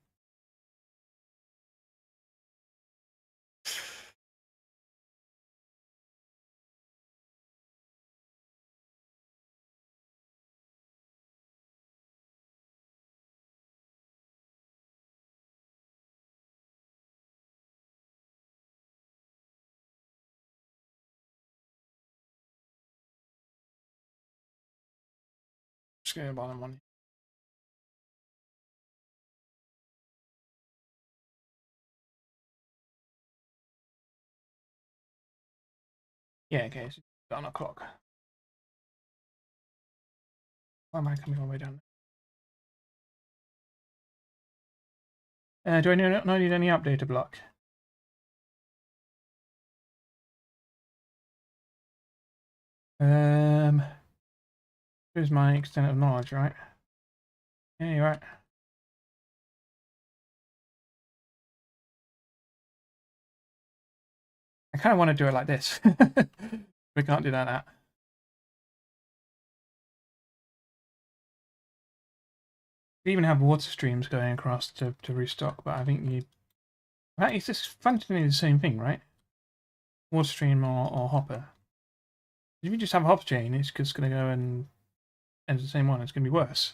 Speaker 1: Just going to bottom one. Yeah, okay, it's 1 o'clock. Why am I coming all the way down? Do I not need any updater block? Here's my extent of knowledge, right? Yeah, you're right. I kind of want to do it like this. We can't do that. We even have water streams going across to restock, but I think you... It's just functionally the same thing, right? Water stream or hopper. If you just have a hopper chain, it's just going to go and enter the same one. It's going to be worse.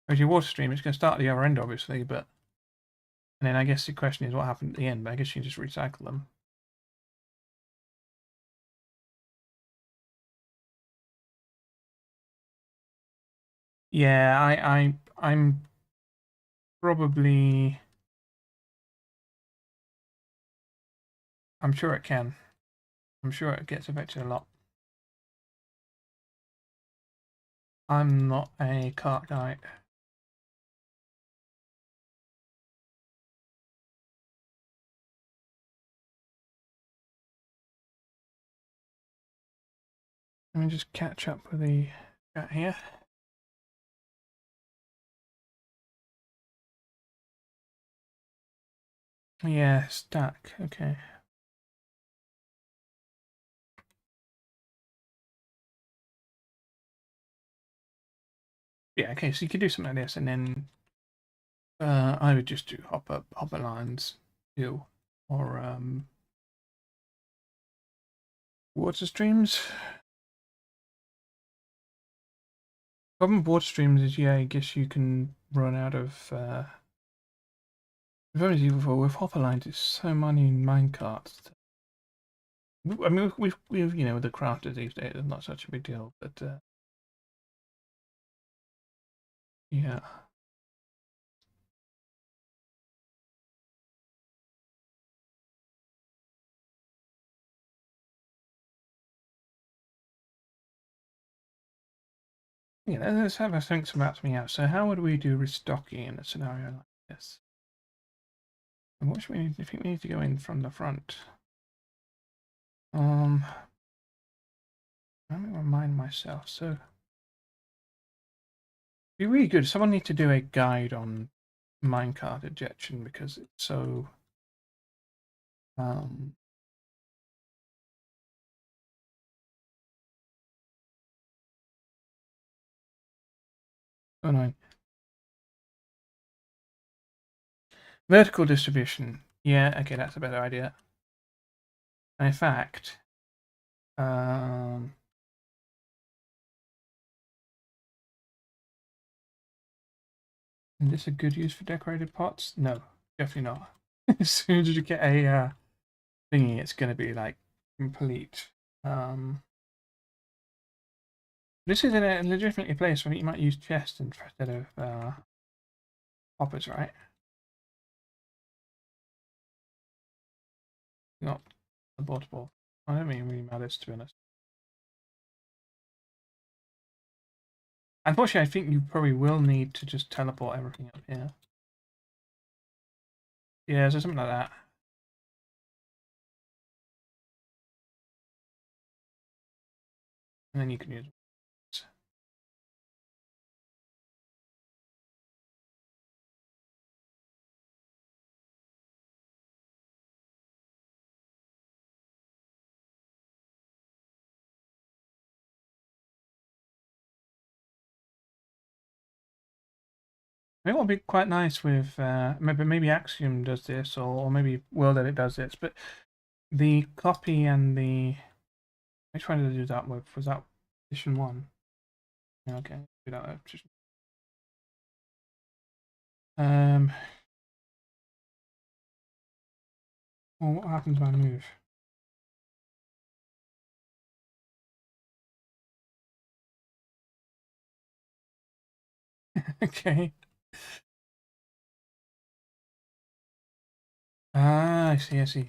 Speaker 1: Whereas your water stream, it's going to start at the other end, obviously, but... And then I guess the question is what happened at the end, but I guess you can just recycle them. Yeah, I'm probably... I'm sure it can. I'm sure it gets affected a lot. I'm not a cart guy. Let me just catch up with the chat here. Yeah, stack. Okay. Yeah, okay, so you could do something like this, and then I would just do hopper lines, too, or water streams. Problem with water streams is, yeah, I guess you can run out of. Very evil with hopper lines. It's so many in minecarts. I mean, we've you know, with the crafters these days, it's not such a big deal, but yeah. Yeah, let's have a think about something else. So how would we do restocking in a scenario like this? And what should we need? I think we need to go in from the front. Let me remind myself. So Be really good. Someone need to do a guide on minecart ejection because it's so um annoying. Vertical distribution. Yeah, okay, that's a better idea. And in fact, um, is this a good use for decorated pots? No, definitely not. As soon as you get a thingy, it's going to be like complete. Um, this is in a legitimately place where you might use chests instead of hoppers, right? Not abortable. I don't mean it really matters, to be honest. Unfortunately, I think you probably will need to just teleport everything up here. Yeah, so something like that. And then you can use it. I think what would be quite nice with maybe Axiom does this, or maybe World Edit does this, but the copy and the which one did I do that with? Was that edition one? Yeah, okay, do that with edition. Um, well, what happens when I move? Okay. Ah, I see, I see.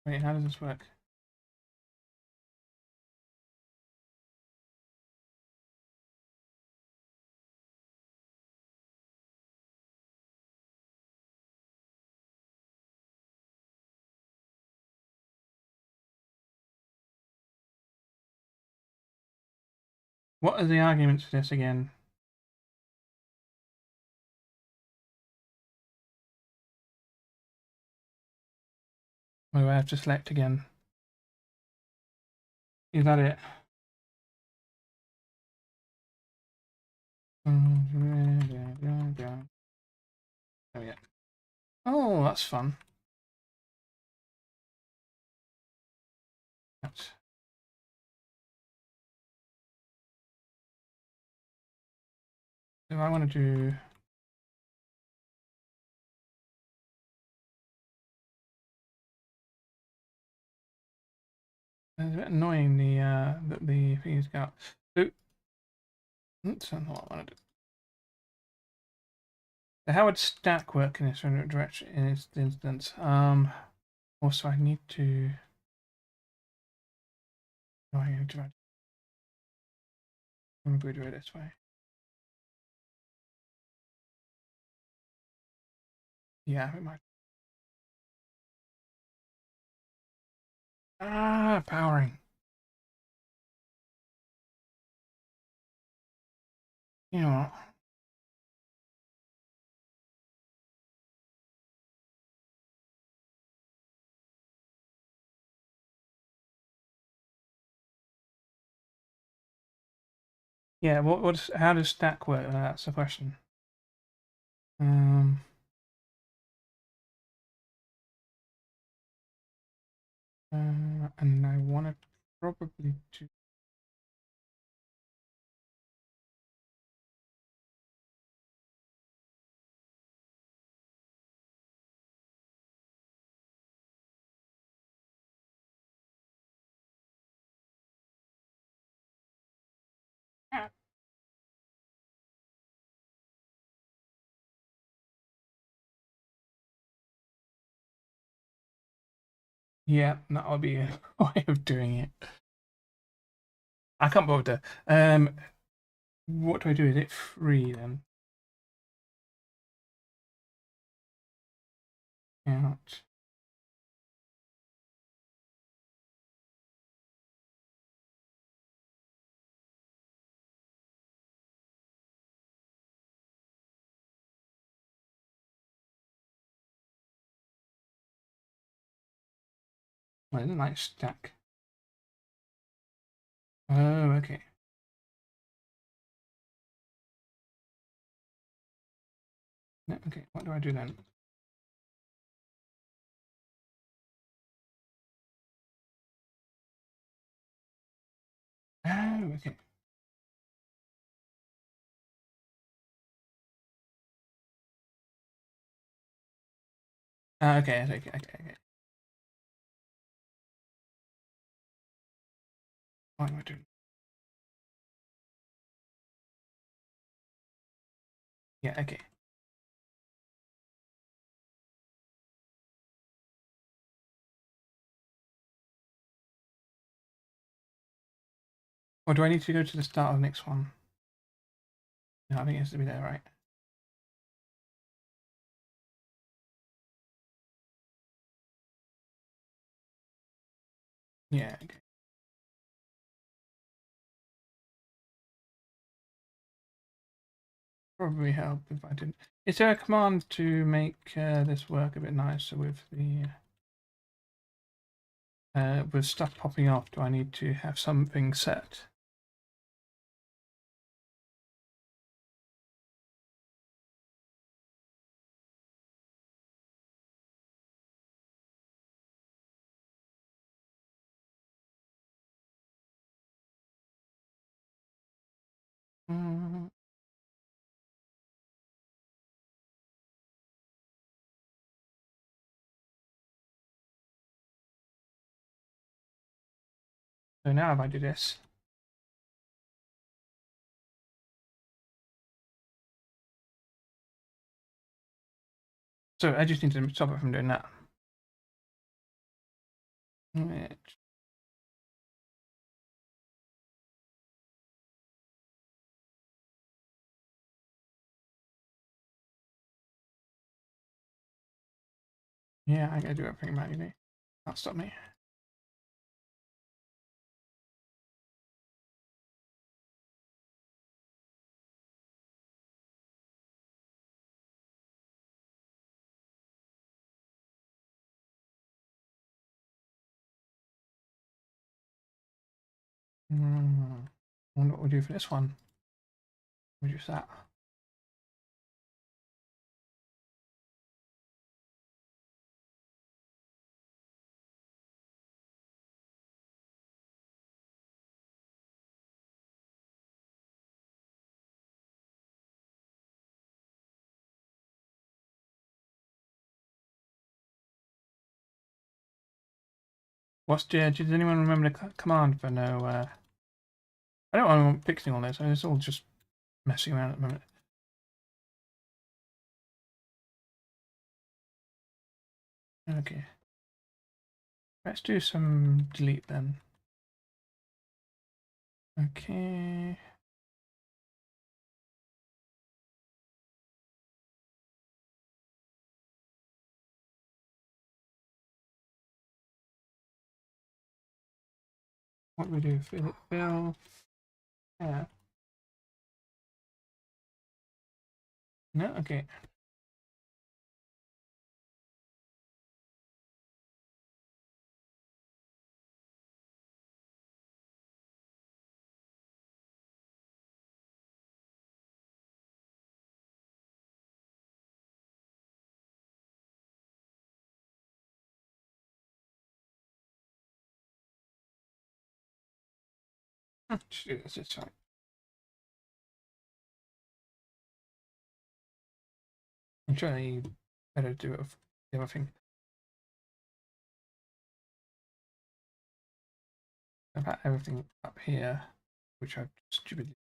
Speaker 1: Wait, how does this work? What are the arguments for this again? What do I have to select again? Is that it? There we go. Oh, that's fun. That's, so I want to do. It's a bit annoying that the thing's got. So that's not what I want to do. So how would stack work in this direction in this instance? Also I need to. Oh, I need to. I'm going to do it this way. Yeah, we might. Ah, powering. You know what? Yeah, what's how does stack work? That's the question. Um, and I want to probably do. Yeah, that would be a way of doing it. I can't bother. What do I do? Is it free then? Out. Well, it's a nice stack. Oh, okay. No, okay, what do I do then? Oh, okay. Okay, okay. What am I doing? Yeah, okay. Or do I need to go to the start of the next one? No, I think it has to be there, right? Yeah, okay. Probably help if I didn't. Is there a command to make this work a bit nicer with the with stuff popping off? Do I need to have something set? Mm, so now if I do this, so I just need to stop it from doing that. Right. Yeah, I gotta do everything manually. Can't stop me. I wonder what we'll do for this one. Reduce that. Does anyone remember the command for no? I don't want fixing all this. It's all just messing around at the moment. Okay. Let's do some delete then. Okay. What do we do? Fill. Yeah. No. Okay. Just do this time. I'm sure they better do it with the other thing. About everything up here, which I've stupidly.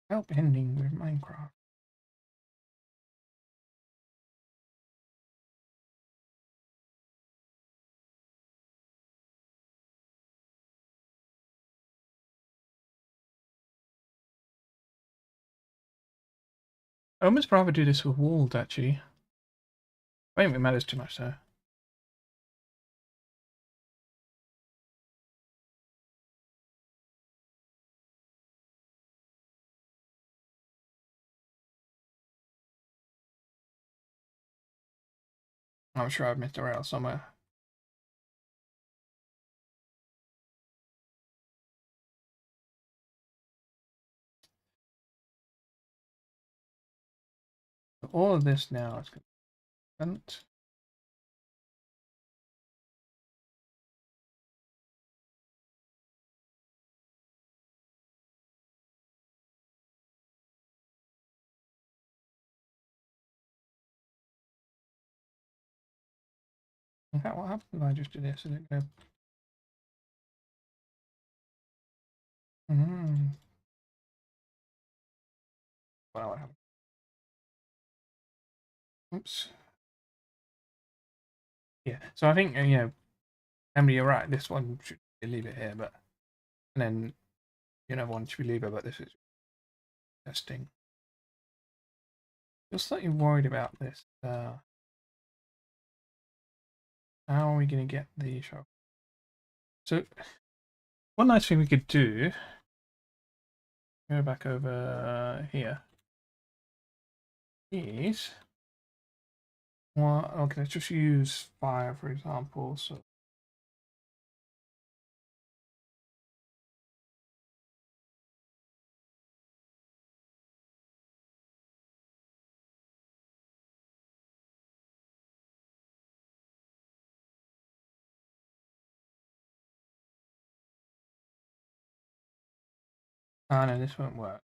Speaker 1: Help ending with Minecraft. I almost rather do this with walls, actually. I don't think it matters too much, though. I'm sure I've missed a rail somewhere. So all of this now is going to in fact, what happens if I just do this? Is it going to... Well, what happened? Oops. Yeah, so I think, Emily, you're right. This one should leave it here, but... And then, one should be leave it, but this is testing. Just slightly worried about this. How are we going to get the shop? So, one nice thing we could do, go back over here, is, well, okay, let's just use fire, for example. So, no, this won't work.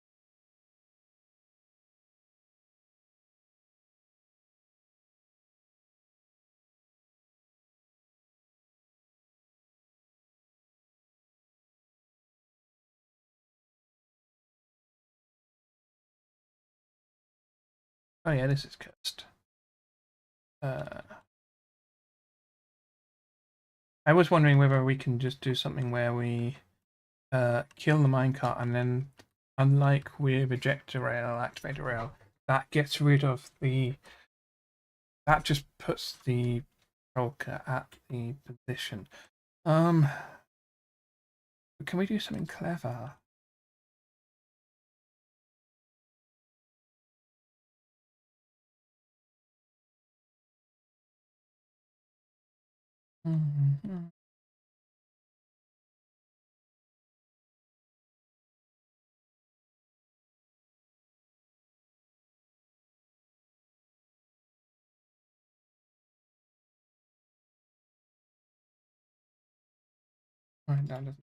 Speaker 1: Oh yeah, this is cursed. I was wondering whether we can just do something where we kill the minecart and then, unlike with ejector rail, activator rail, that gets rid of the... That just puts the shulker at the position. Can we do something clever? Mm-hmm. Right, that doesn't...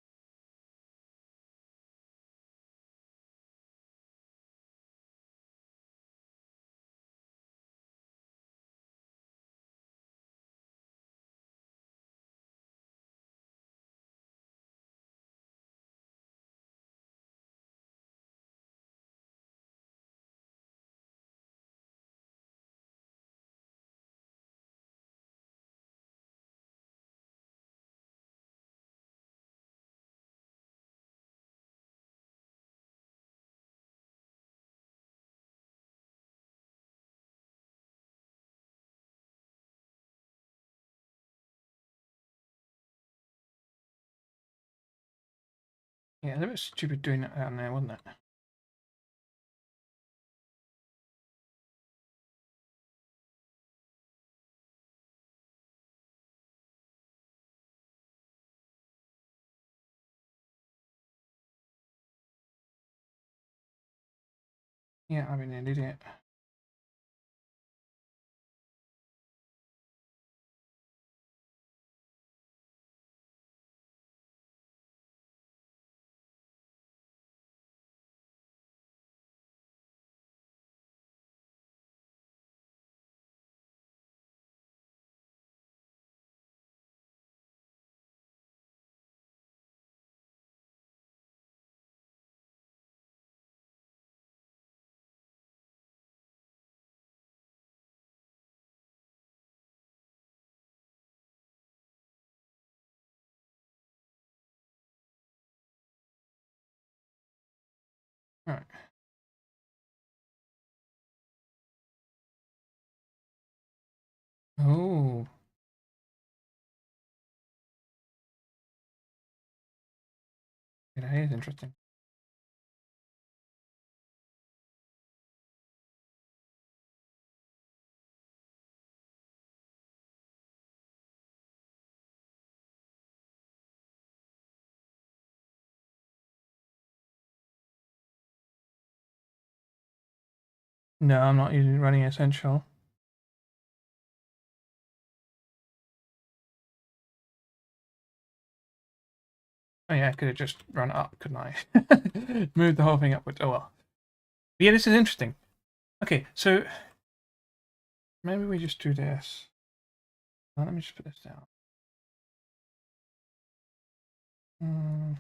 Speaker 1: Yeah, that was stupid doing that down there, wasn't it? Yeah, I've been an idiot. Right. Oh, that is interesting. No, I'm not using running essential. Oh yeah, I could have just run it up, couldn't I? Move the whole thing upwards. Oh well. But yeah, this is interesting. Okay, so maybe we just do this. Let me just put this down. Mm,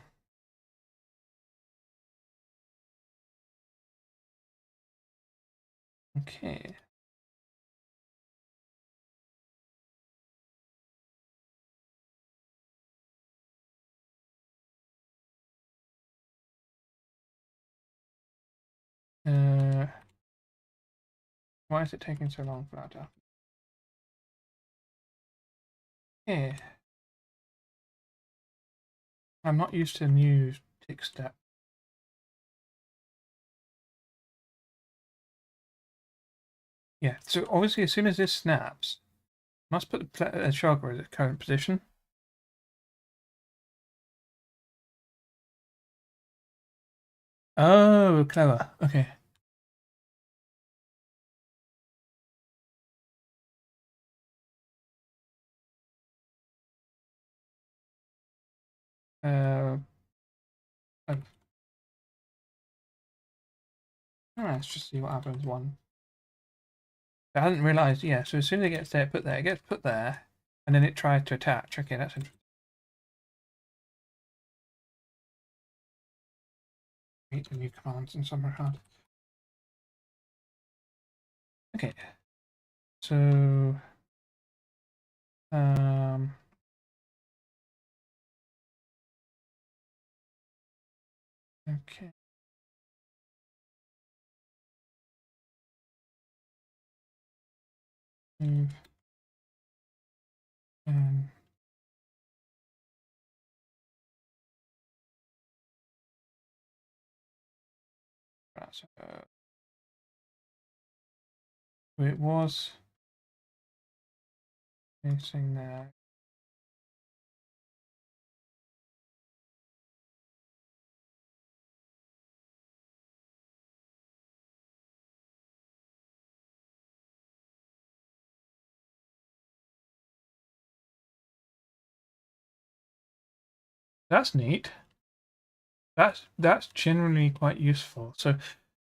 Speaker 1: okay. Uh, why is it taking so long for that to happen? Yeah, I'm not used to new tick step. Yeah, so obviously as soon as this snaps, must put the shulker in its current position. Oh, clever. Okay. Uh, oh, let's just see what happens. One. I hadn't realised. Yeah. So as soon as it gets there, put there. It gets put there, and then it tries to attach. Okay, that's interesting. Meet the new commands in some regard. Okay. So um. Okay. Move and that's it was facing there. That's neat. That's generally quite useful. So,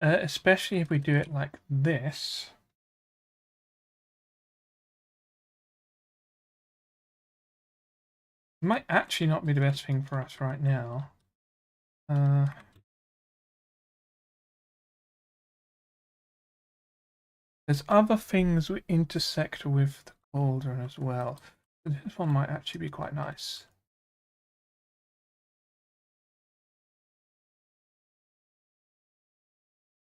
Speaker 1: especially if we do it like this. It might actually not be the best thing for us right now. Uh, there's other things we intersect with the cauldron as well. So this one might actually be quite nice.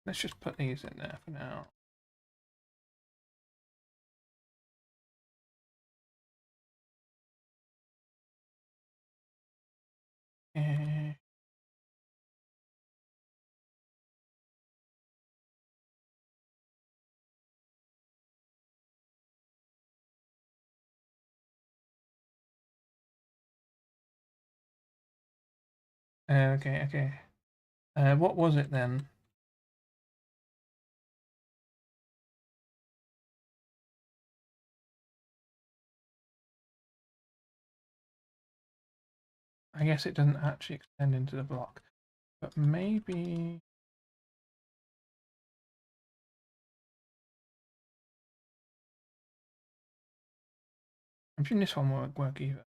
Speaker 1: Let's just put these in there for now. Eh, okay, okay. What was it then? I guess it doesn't actually extend into the block, but maybe. I'm sure this one won't work either.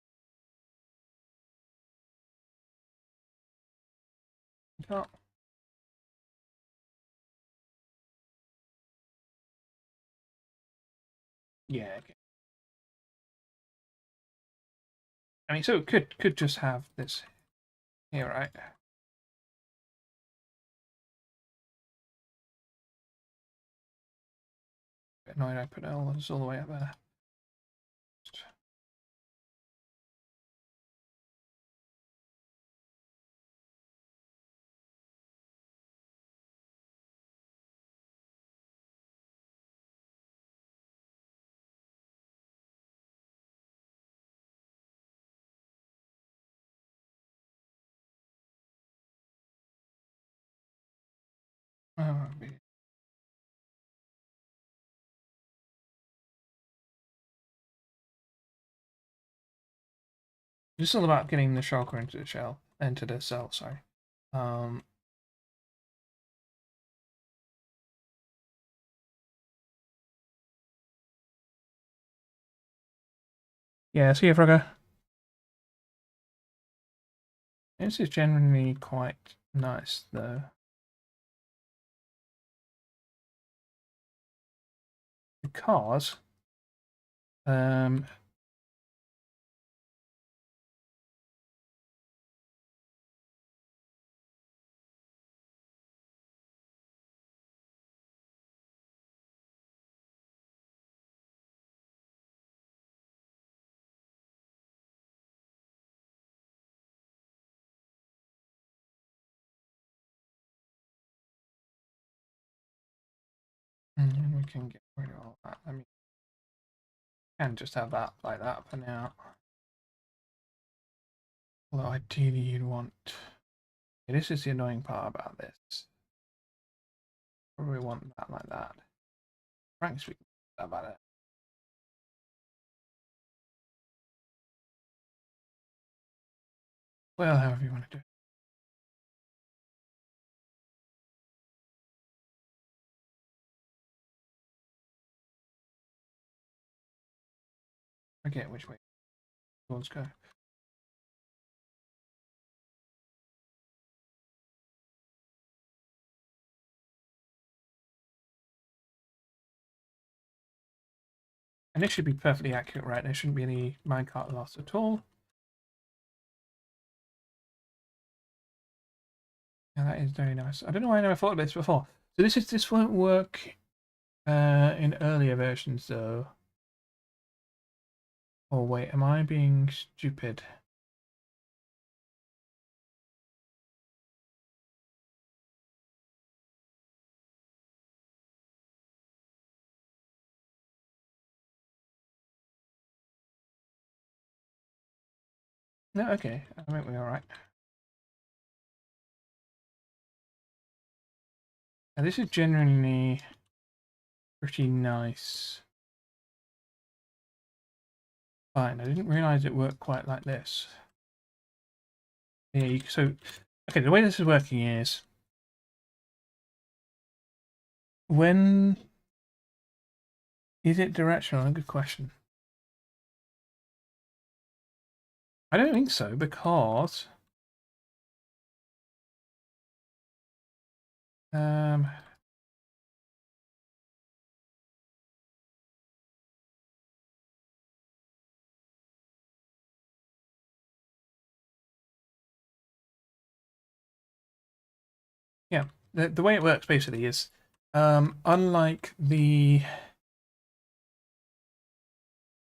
Speaker 1: Oh, yeah. Okay. I mean, so it could just have this here, right? Bit annoyed I put all this all the way up there. It's all about getting the shulker into the cell. Sorry. Um, yeah. See you, Frogger. This is generally quite nice, though, because we can get rid of all that. I mean, can just have that like that for now. Although ideally you'd want. Yeah, this is the annoying part about this. Probably want that like that. Frankly speaking about it. Well, however you want to do it. I forget which way yours go. And this should be perfectly accurate, right? There shouldn't be any minecart loss at all. Yeah, that is very nice. I don't know why I never thought of this before. So this won't work in earlier versions though. Oh wait, am I being stupid? No, okay. I think we're alright. Now, this is generally pretty nice. Fine, I didn't realise it worked quite like this. Yeah, so, okay, the way this is working is when is it directional? Good question. I don't think so because um yeah, the way it works basically is unlike the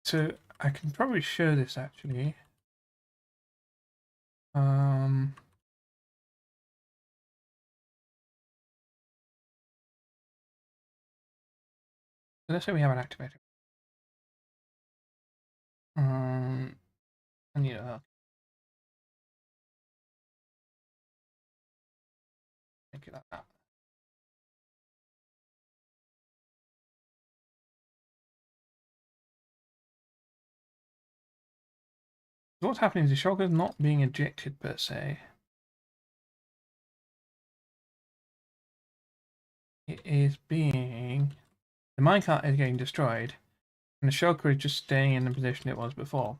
Speaker 1: so I can probably show this actually. Um so let's say we have an activator. And yeah, make it like that. So what's happening is the shulker is not being ejected per se. It is being the minecart is getting destroyed, and the shulker is just staying in the position it was before.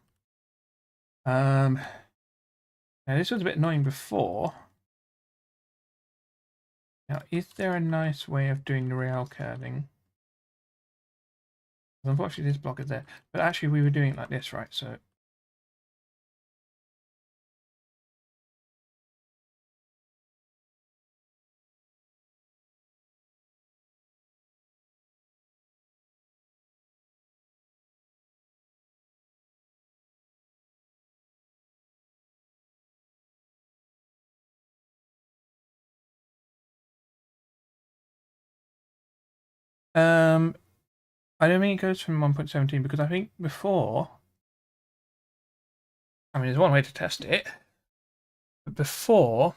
Speaker 1: Now this was a bit annoying before. Now, is there a nice way of doing the rail curving? Unfortunately, this block is there, but actually we were doing it like this, right? So I don't think it goes from 1.17 because I think before, I mean, there's one way to test it, but before,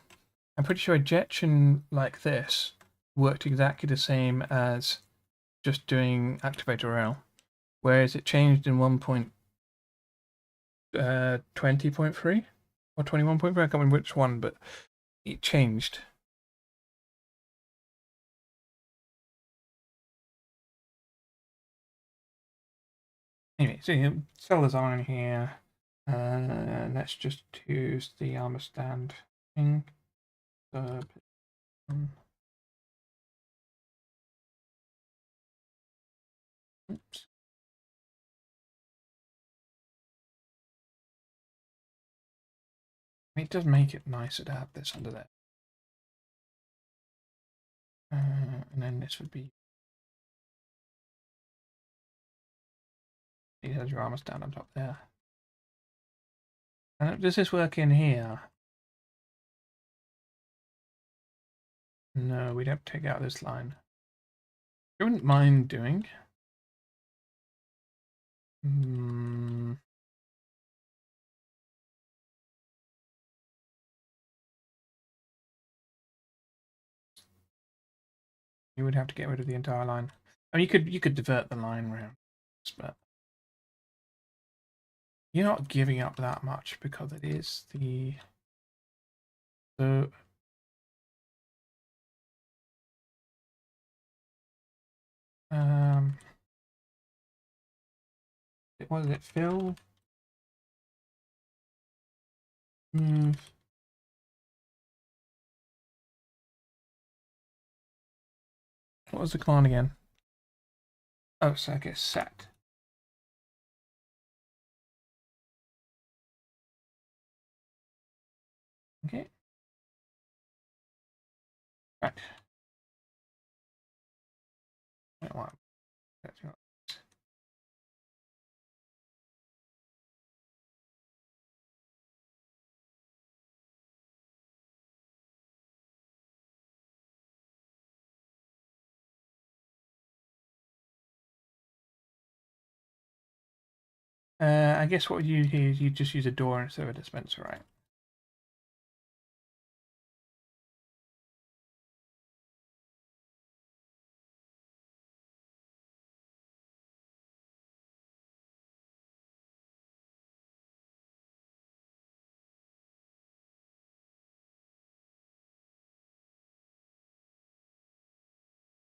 Speaker 1: I'm pretty sure ejection like this worked exactly the same as just doing activator rail, whereas it changed in 1.20.3 or 21.3. I can't remember which one, but it changed. Anyway, so you cell design here. Let's just choose the armor stand thing. Oops. It does make it nicer to have this under there. And then this would be. It has your armor stand on top there. Does this work in here? No, we don't take out this line. I wouldn't mind doing. You would have to get rid of the entire line. I mean, you could divert the line around, but you're not giving up that much because it is the what is it? Fill. Move. What was the command again? Oh, circuit set. Okay. Right. I guess what you do is you just use a door instead of a dispenser, right?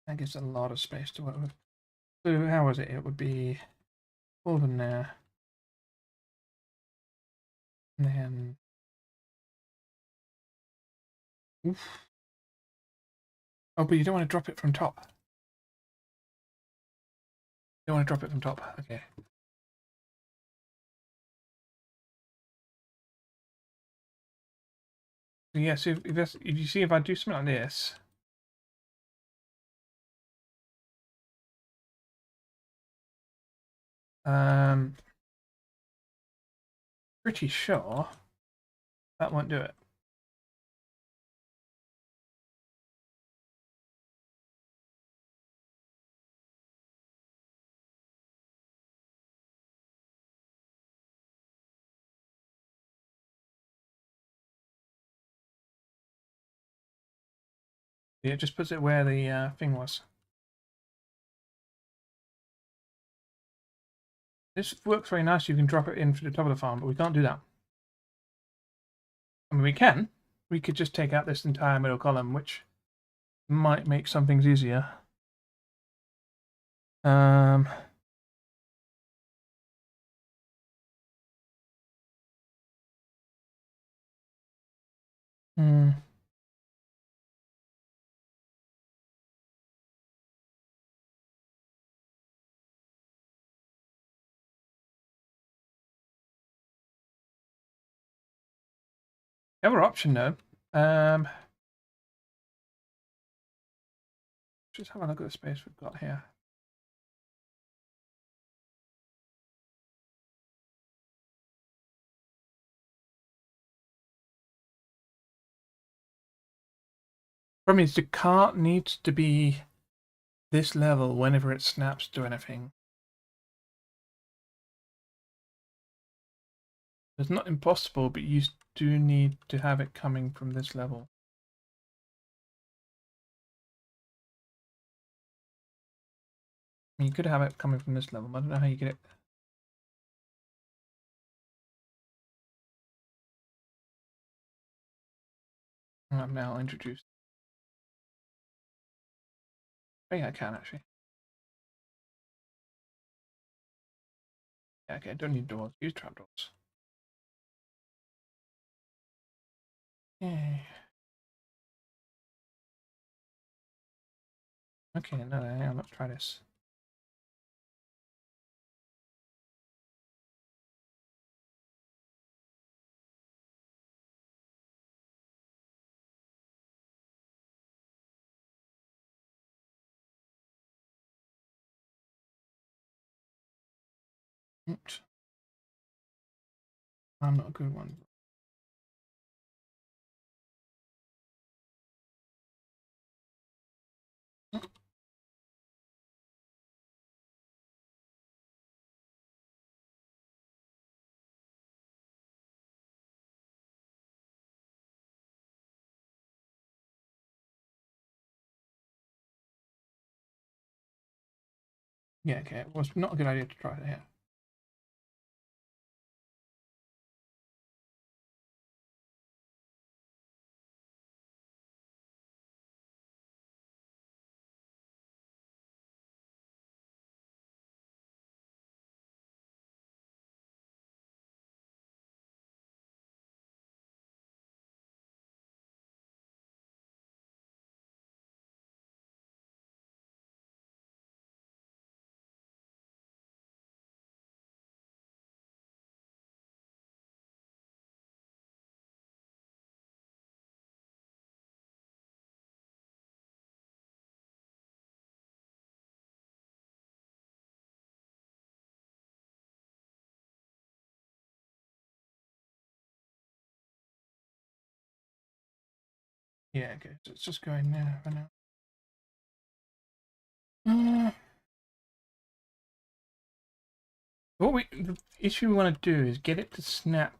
Speaker 1: That gives a lot of space to work with. So how was it? It would be all of them there. And then oof. Oh, but you don't want to drop it from top. You don't want to drop it from top. Okay. So yeah, so if you see if I do something like this, pretty sure that won't do it. It just puts it where the thing was. This works very nice. You can drop it in for the top of the farm, but we can't do that. I mean, we can. We could just take out this entire middle column, which might make some things easier. Um, hmm. The other option, though, just have a look at the space we've got here. Problem is, the cart needs to be this level whenever it snaps to anything. It's not impossible, but you do need to have it coming from this level. You could have it coming from this level, but I don't know how you get it. I'm now introduced. Oh yeah, I can actually. Yeah, okay, don't need doors. Use trapdoors. Yeah. Okay, no, hang on, let's try this. Oops. I'm not a good one. Yeah, okay, it was not a good idea to try that here. Yeah, okay, so it's just going there for now. The issue we want to do is get it to snap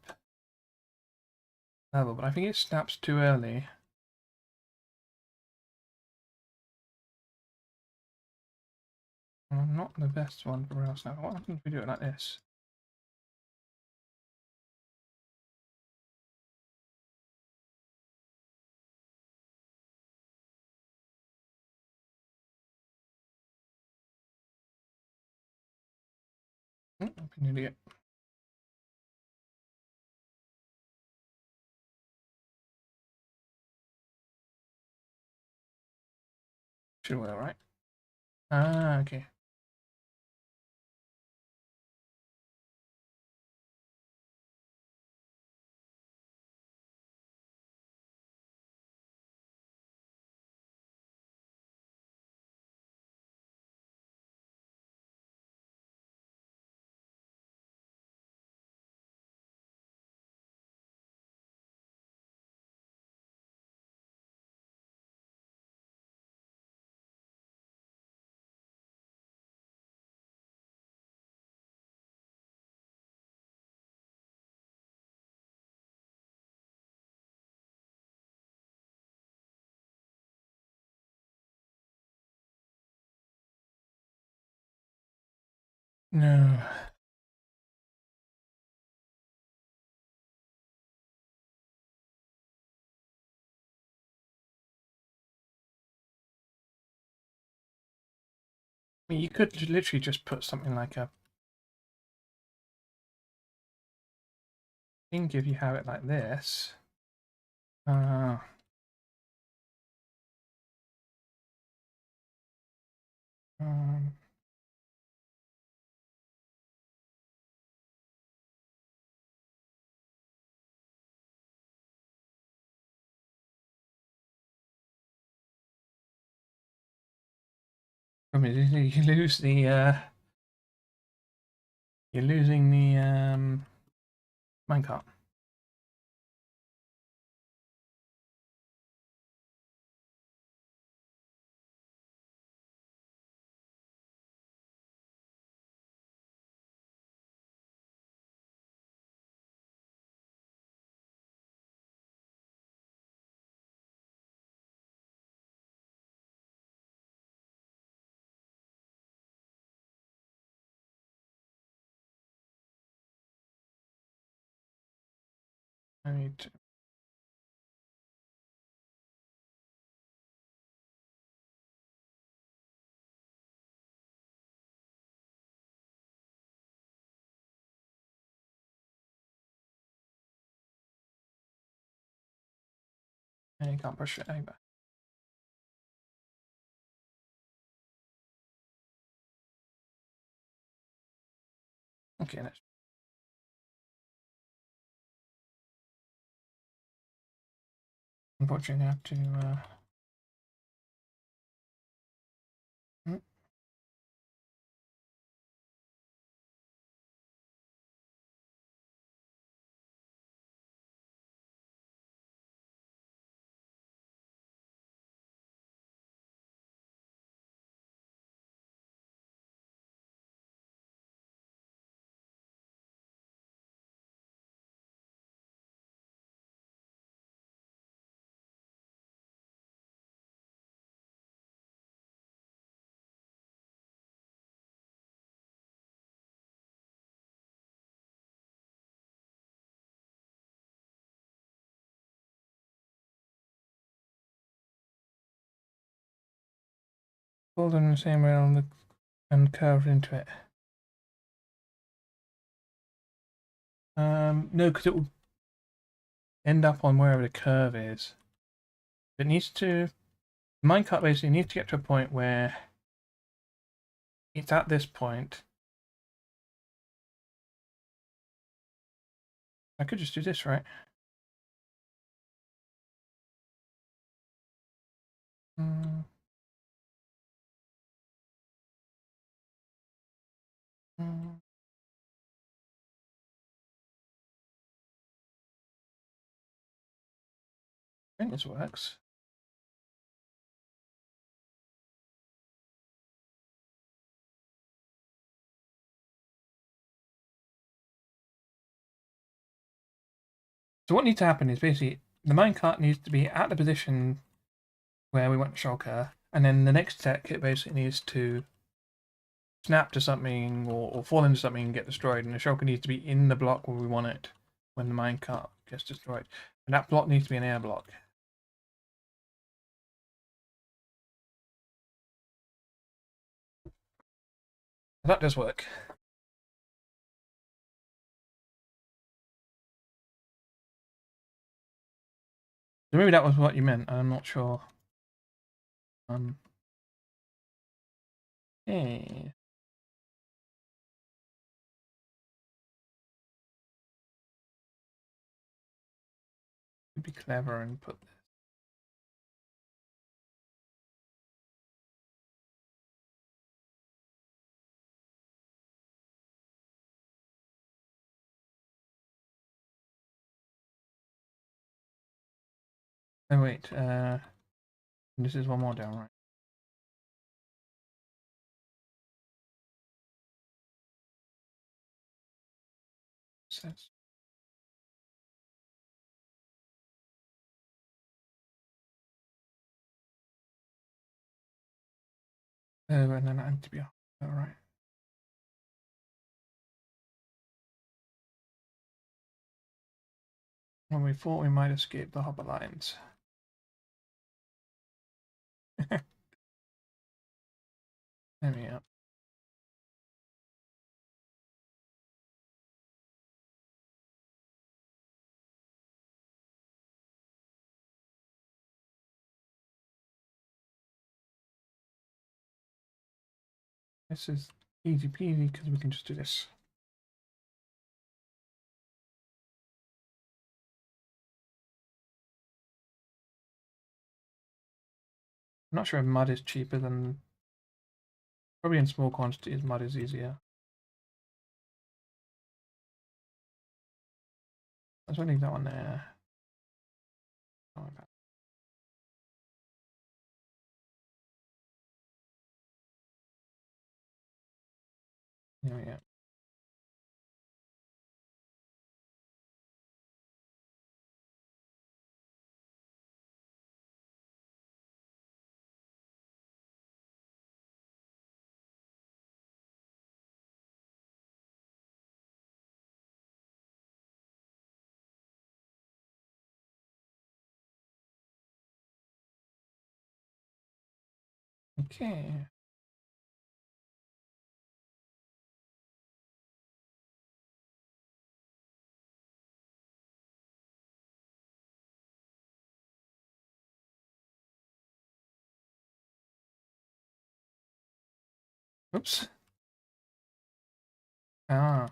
Speaker 1: level, but I think it snaps too early. I'm not the best one for rail snap. What happens if we do it like this? I'm an idiot. Should work, right? Ah, okay. No. I mean, you could literally just put something like a thing if you have it like this. Uh, um, I mean, you lose the you're losing the minecart. Right. And you can't push it over. Okay, let's. Unfortunately, I have to. Pulled in the same way on the and curved into it. No, because it will end up on wherever the curve is. It needs to. Minecart basically needs to get to a point where it's at this point. I could just do this, right? Mm, mm. I think this works. So what needs to happen is basically the minecart needs to be at the position where we want Shulker, and then the next tech it basically needs to snap to something or fall into something and get destroyed, and the Shulker needs to be in the block where we want it when the minecart gets destroyed. And that block needs to be an air block. That does work. So maybe that was what you meant, I'm not sure. Hey. Be clever and put this. Oh wait, this is one more down, right? Says. Oh, and then antibiotic. All right. Well, we thought we might escape the hopper lines. There we go. This is easy peasy because we can just do this. I'm not sure if mud is cheaper than. Probably in small quantities, mud is easier. Let's leave that one there. Oh, okay. There we go. Okay. Oops. Ah.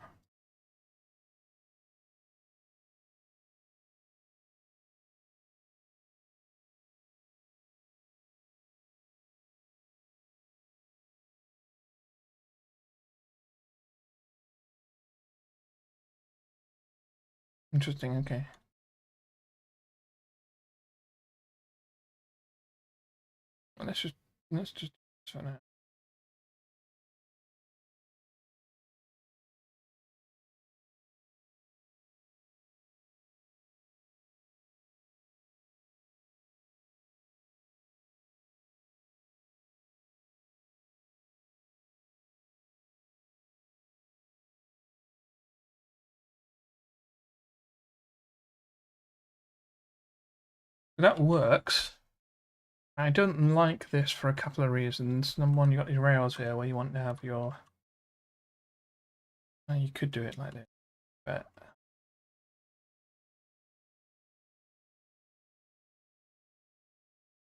Speaker 1: Interesting. Okay. Well, let's just for now. That works. I don't like this for a couple of reasons. Number one, you got these rails here where you want to have your. You could do it like this, but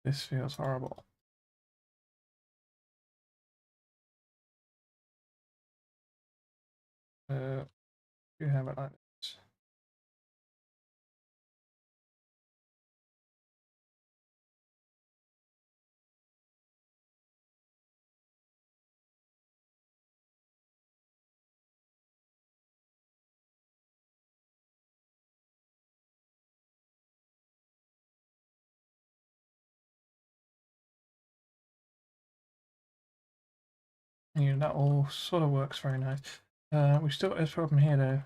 Speaker 1: this feels horrible. You have it like this. Yeah, that all sort of works very nice. We've still got this problem here though.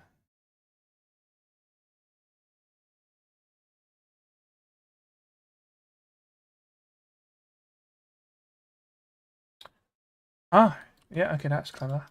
Speaker 1: Ah, yeah, okay, that's clever.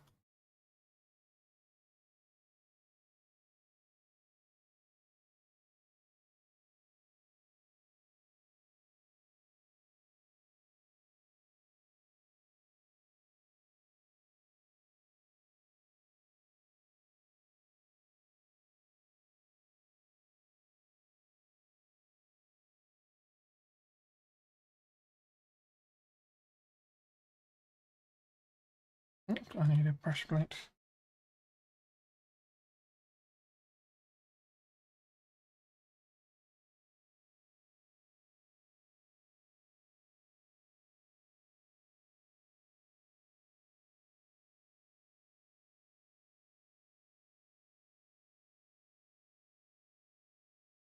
Speaker 1: I need a pressure plate.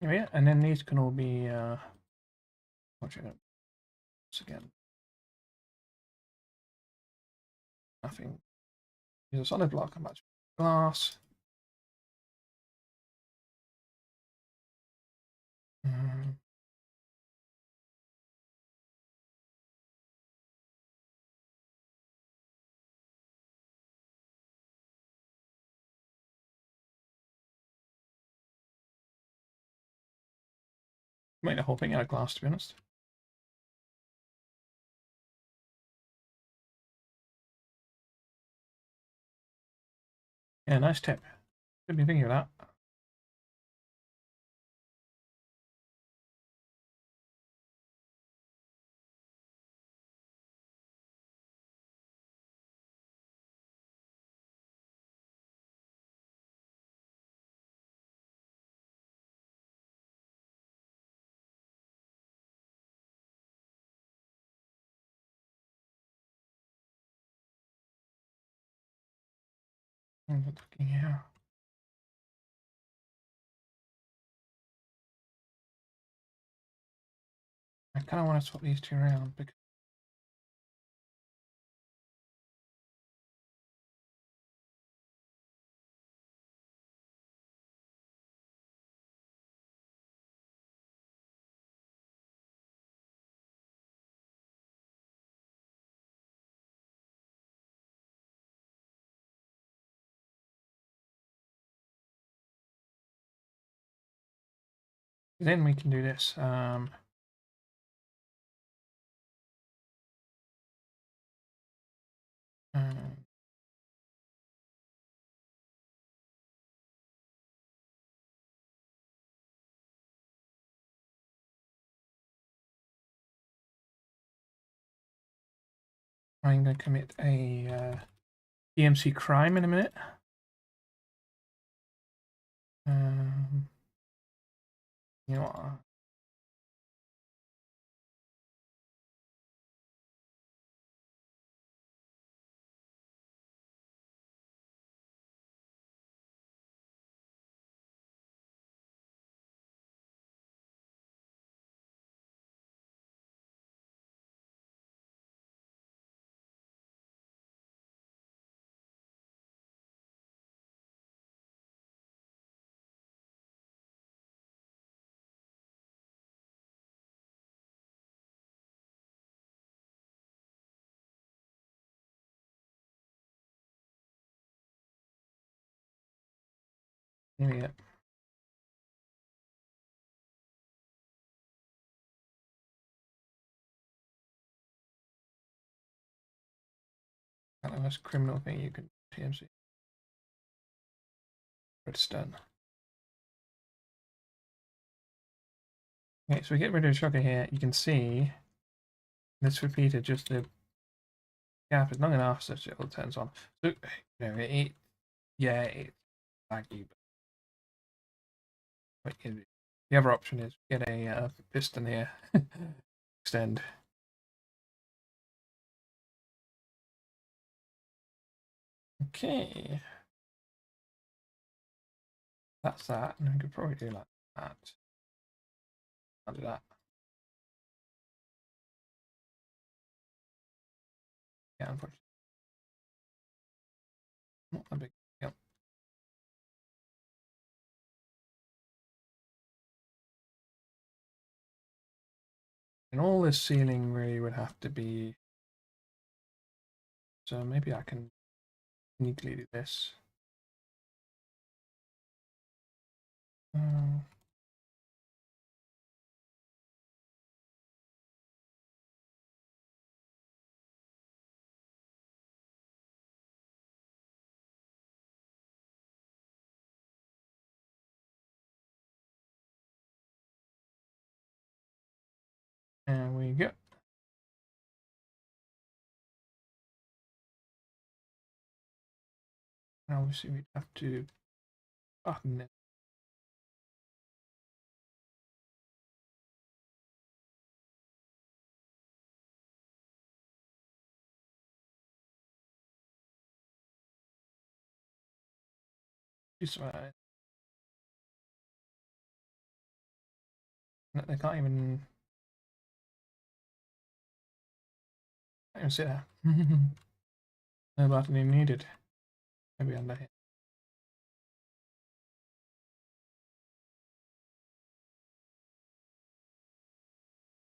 Speaker 1: Oh, yeah, and then these can all be watching it once again. Nothing. Use a solid block and much glass. Mm, make the whole thing out of glass, to be honest. Yeah, nice tip. Should be thinking of that. Looking here. I kind of want to swap these two around because then we can do this. I'm going to commit a DMC crime in a minute. You know what? Here we go. Kind of the most criminal thing you can do, TMC. But it's done. Okay, so we get rid of the shulker here. You can see this repeated, just the gap is long enough so it all turns on. So, you know, yeah, it's laggy. But the other option is get a piston here, extend. Okay, that's that. And we could probably do like that. I'll do that. Yeah, unfortunately. Not a big deal. And all this ceiling really would have to be. So maybe I can neatly do this. Uh, There we go. And obviously we'd have to button it. This way. They can't even sit there. No buttoning needed. Maybe under here.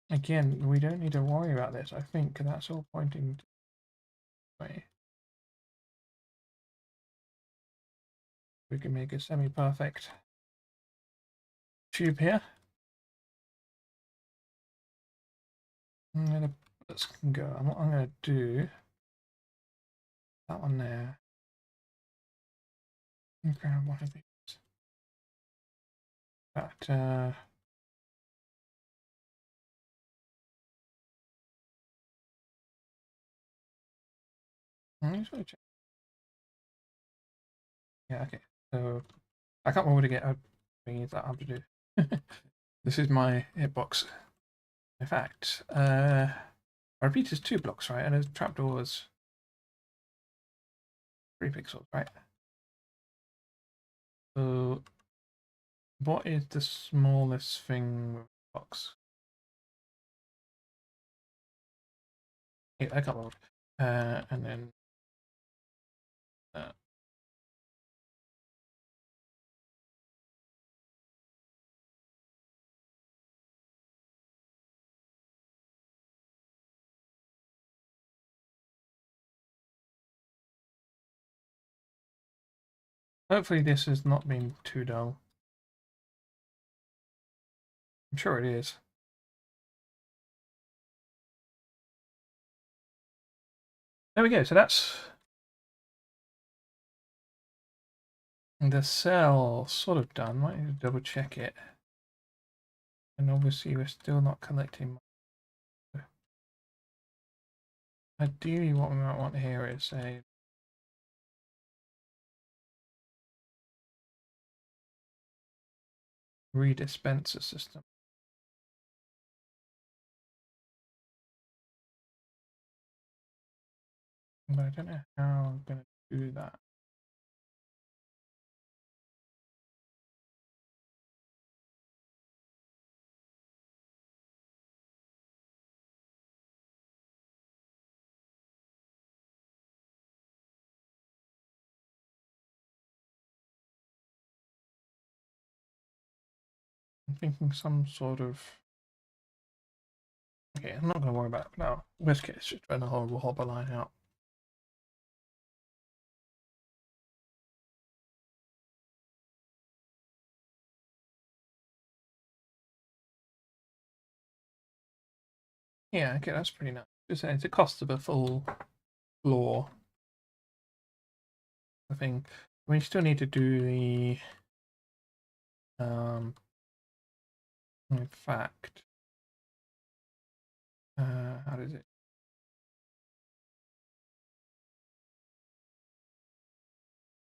Speaker 1: Again, we don't need to worry about this. I think that's all pointing to the way. We can make a semi-perfect tube here. Let's go. What I'm going to do, that one there. Grab one of these. But I'm just going to check. Yeah, okay. So I can't remember to get a thingy that I have to do. This is my hitbox. In fact, I repeat, it's 2 blocks, right? And a trapdoor is 3 pixels, right? So what is the smallest thing with the box? Yeah, I can't remember. And then hopefully this has not been too dull. I'm sure it is. There we go. So that's the cell sort of done. Might need to double check it. And obviously we're still not collecting. Ideally, what we might want here is a redispenser system. But I don't know how I'm going to do that. I'm thinking some sort of... Okay, I'm not going to worry about it now. Worst case, just run a horrible hopper line out. Yeah, okay, that's pretty nice. It's the cost of a full floor, I think. We still need to do the... in fact... how does it...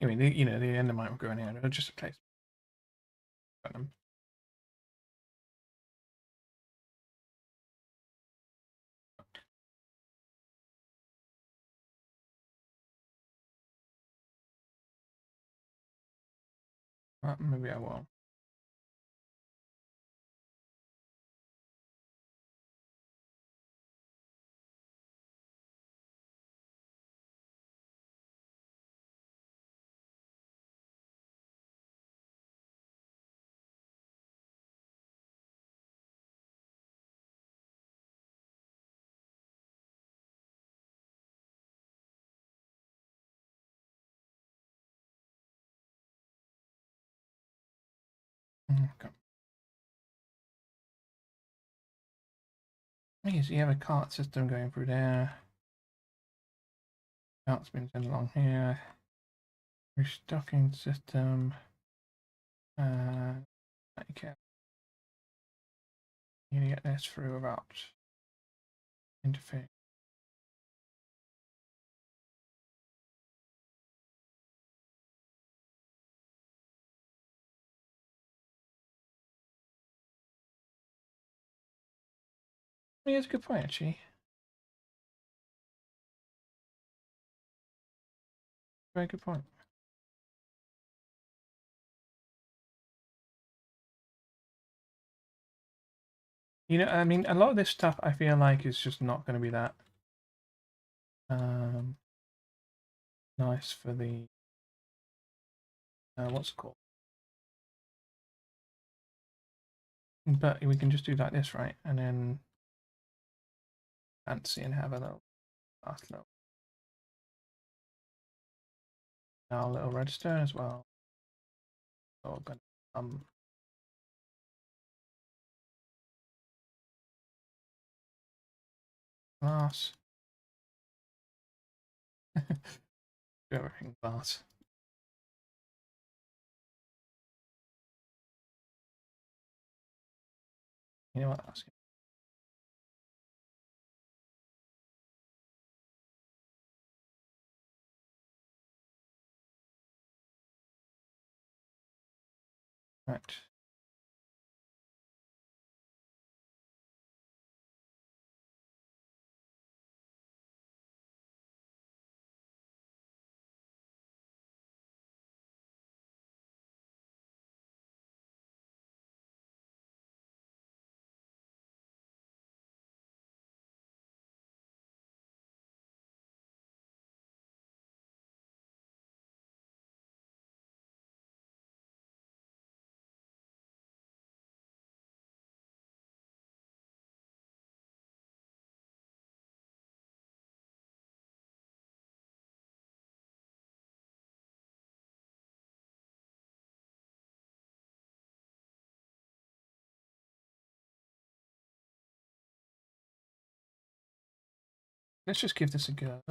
Speaker 1: I mean, the end might go in here. Just a place. Maybe I will. Okay. Okay, so you have a cart system going through there. Cart's been sent along here. Restocking system. Okay. You need to get this through without interfering. Yeah, that's a good point, actually. Very good point. I mean, a lot of this stuff I feel like is just not going to be that nice for the what's it called? But we can just do like this, right? And then fancy and have a little last little now a little register as well. So going glass. Everything glass. You know what? That's good. Right. Let's just give this a go.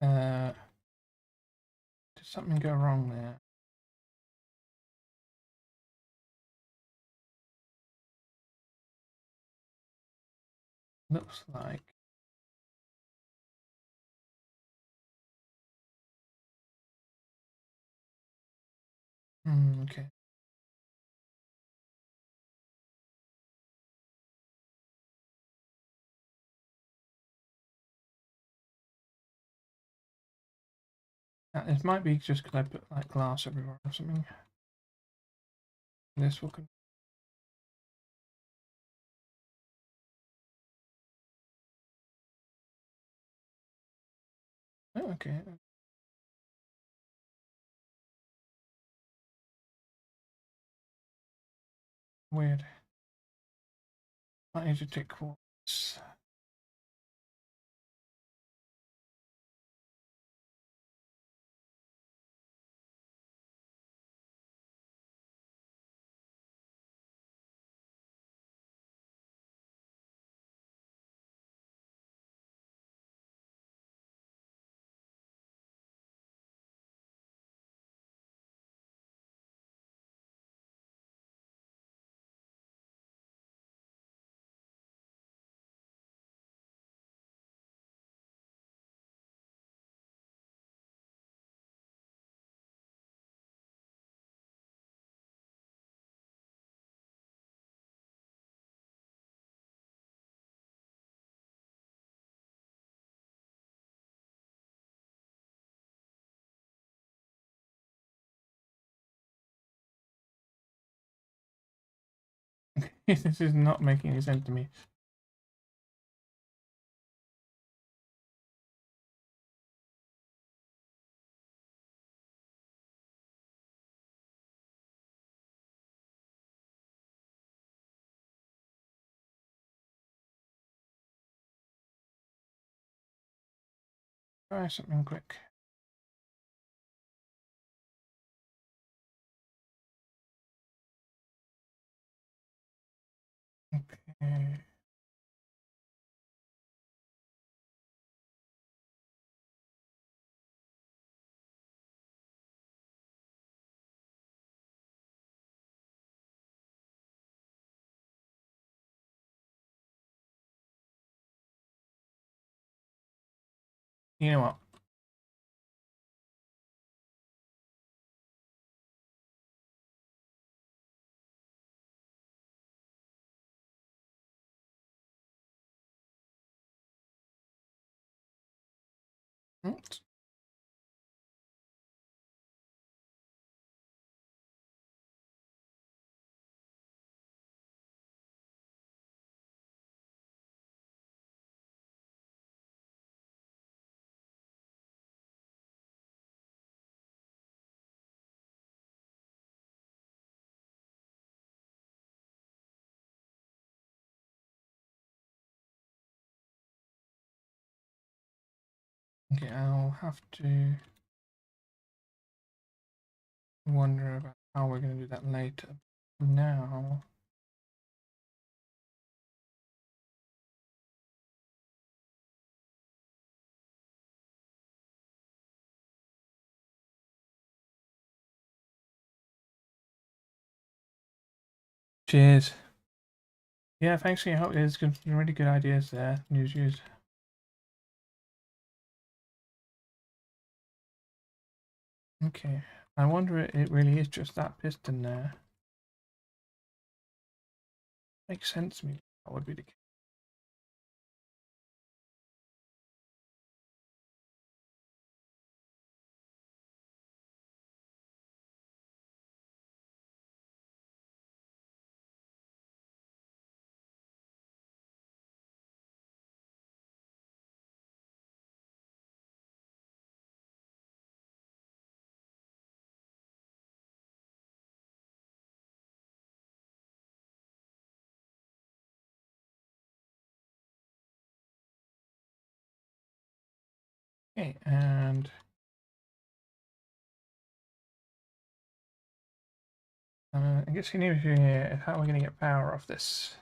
Speaker 1: Did something go wrong there? Looks like. Okay. It might be just because I put like glass everywhere or something. This will. Oh, okay. Weird. I need to take quartz. This is not making any sense to me. Try something quick. Okay. You know what? Oops. Okay, I'll have to wonder about how we're going to do that later. Now, cheers. Yeah, thanks for your help. There's some really good ideas there. News. Okay, I wonder if it really is just that piston there. Makes sense to me. That would be the case. Okay, and I guess the new issue here is how we're going to get power off this.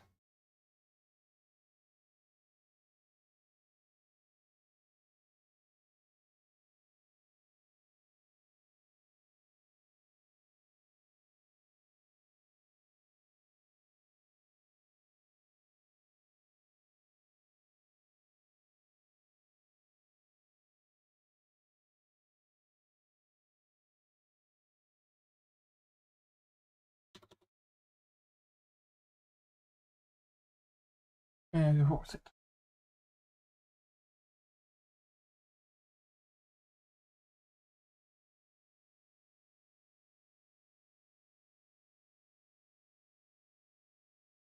Speaker 1: And what was it?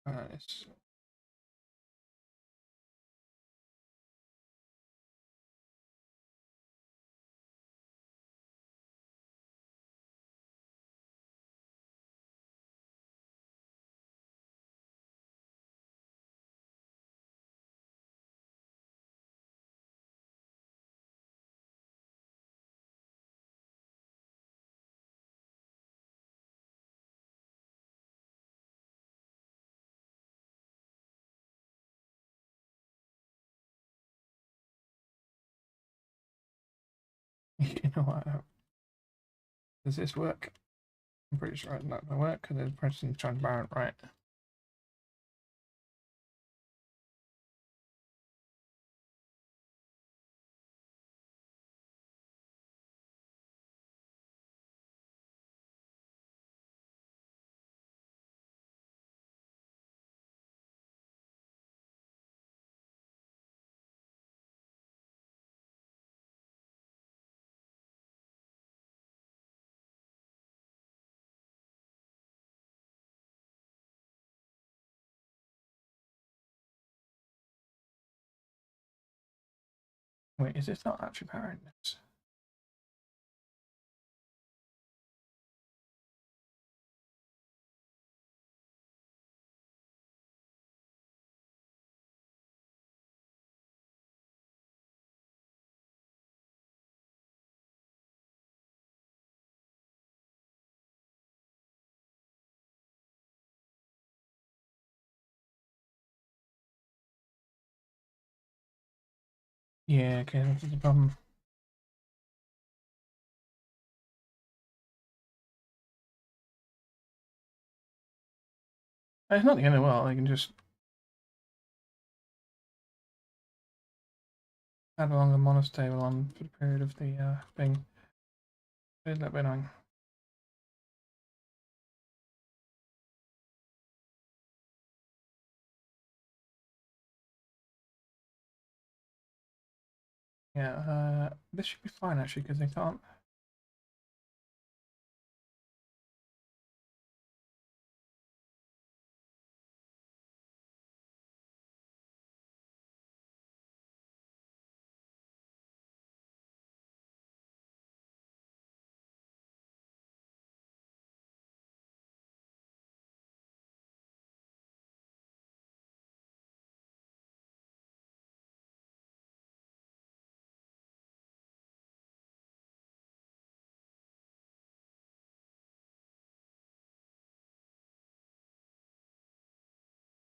Speaker 1: Nice. You know what? Does this work? I'm pretty sure it's not going to work because it's pressing transparent, right? Wait, is this not actually powering this? Yeah, okay, that's the problem. It's not the end of the world. I can just add a longer monostable on for the period of the thing. It's a little bit annoying. Yeah, this should be fine actually because they can't.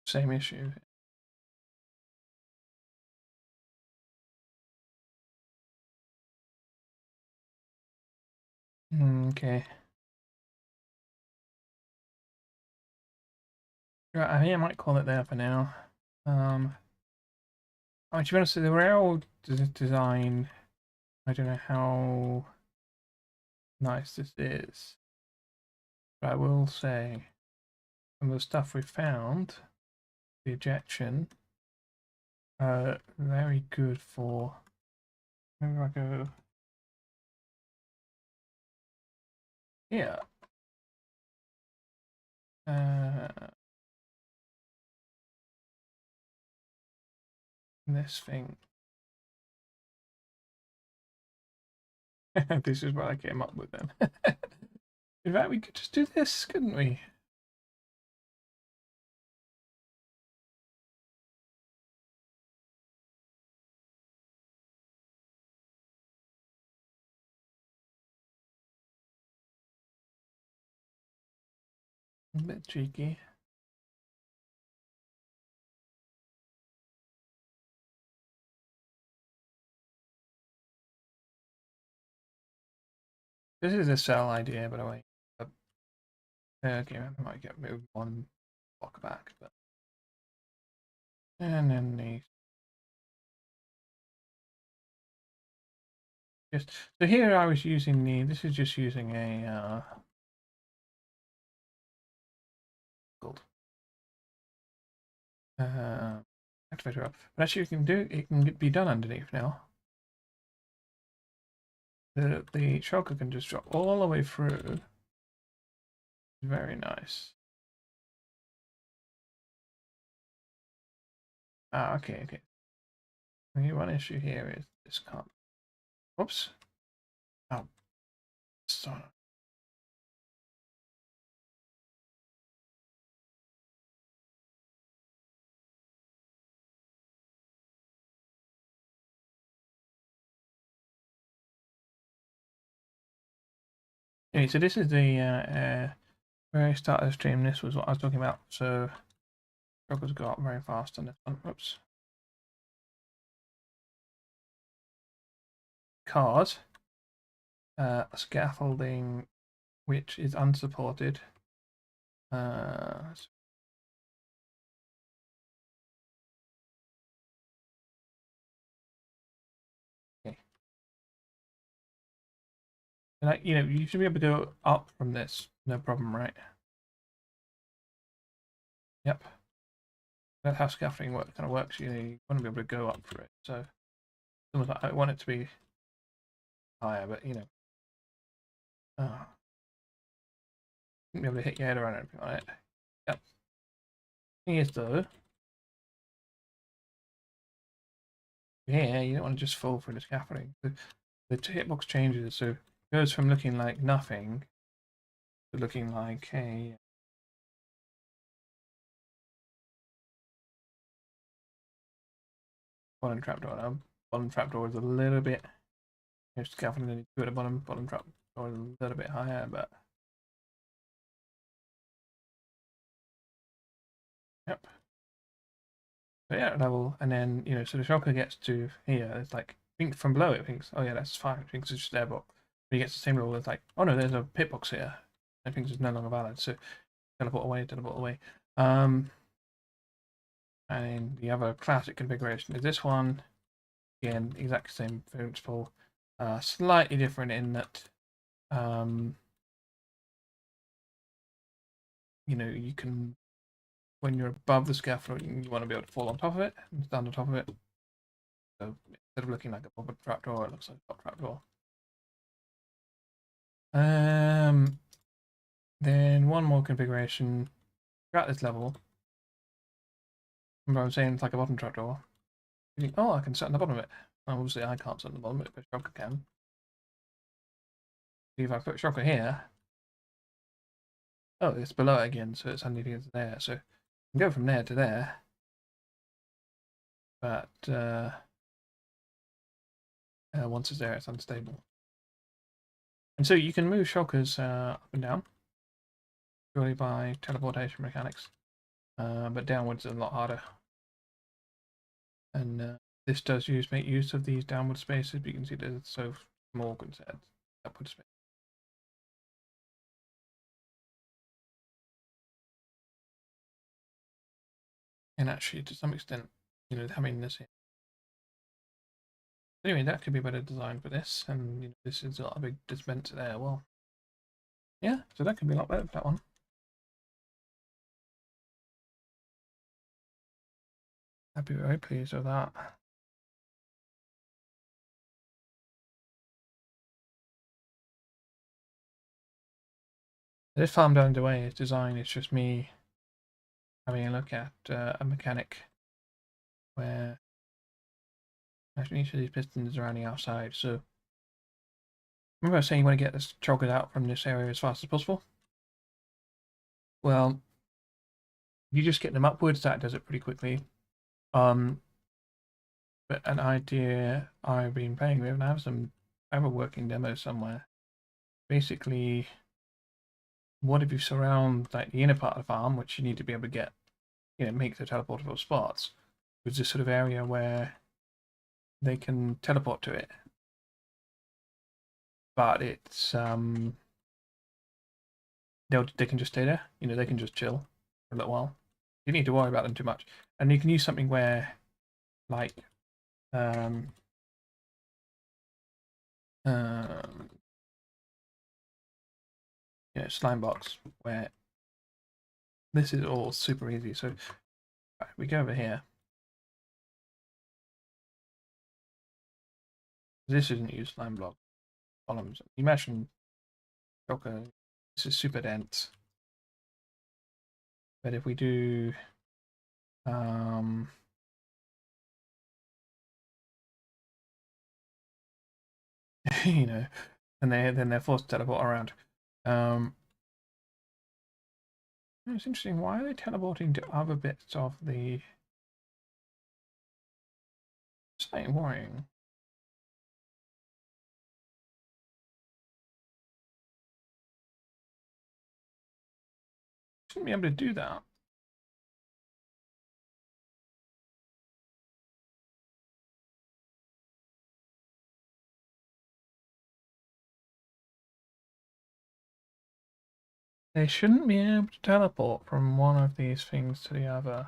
Speaker 1: Same issue. Okay. Right, I think I might call it there for now. To be honest, the rail design, I don't know how nice this is, but I will say some of the stuff we found, the ejection, very good for. Maybe I go here. This thing. This is what I came up with then. In fact, we could just do this, couldn't we? A bit cheeky. This is a cell idea, by the way. Okay, I might get moved one block back, but and then the just so here I was using the. This is just using a gold. activator up. But actually, it can be done underneath now. The shulker can just drop all the way through. Very nice. Ah, okay, okay. Only one issue here is this can't. Whoops. Oh, sorry. Anyway, so this is the very start of the stream. This was what I was talking about. So, Shulker's got very fast on this one. Whoops. Cars. Scaffolding, which is unsupported. Okay. And you should be able to go up from this, no problem, right? Yep. That's how scaffolding kind of works. You want to be able to go up for it. So, almost like I want it to be higher, but be able to hit your head around everything on it. Yep. Thing is though, yeah, you don't want to just fall through the scaffolding. The hitbox changes, so it goes from looking like nothing to looking like a bottom trapdoor. Now, bottom trapdoor is a little bit scaffolding than you do at the bottom. Bottom trapdoor is a little bit higher, but yep. So yeah, level, and then so the shulker gets to here. It's like think from below it thinks, oh yeah, that's fine. It thinks it's just airbox. But he gets the same level. It's like, oh no, there's a hitbox here. It thinks it's no longer valid. So teleport away, teleport away. And the other classic configuration is this one. Again, exact same principle. Slightly different in that, you can, when you're above the scaffolding, you want to be able to fall on top of it and stand on top of it. So instead of looking like a bottom trapdoor, it looks like a top trapdoor. Then one more configuration throughout this level. Remember I was saying it's like a bottom trapdoor. You think, oh, I can sit on the bottom of it. Obviously, I can't sit on the bottom of it, but Shulker can. If I put Shulker here, oh, it's below it again, so it's underneath there. So I can go from there to there. But once it's there, it's unstable. And so you can move shulkers up and down purely by teleportation mechanics, but downwards is a lot harder. And this does make use of these downward spaces, but you can see that it's so small compared to upward space. And actually, to some extent, having this here. Anyway, that could be better designed for this, and this is got a big dispenser there. Well, yeah, so that could be a lot better for that one. I'd be very pleased with that. This farm down the way is design. It's just me having a look at a mechanic where actually each of these pistons are on the outside. So remember I was saying you want to get this chocolate out from this area as fast as possible? Well, you just get them upwards, that does it pretty quickly. But an idea I've been playing with, and I have a working demo somewhere. Basically, what if you surround like the inner part of the farm, which you need to be able to get, make the teleportable spots, with this sort of area where they can teleport to it. But it's they can just stay there. They can just chill for a little while. You need to worry about them too much, and you can use something where, like, slime box, where this is all super easy. So right, we go over here. This isn't used slime block columns. Imagine Shulker. This is super dense. But if we do you know, and then they're forced to teleport around. It's interesting. Why are they teleporting to other bits of the? It's like worrying. Shouldn't be able to do that. They shouldn't be able to teleport from one of these things to the other.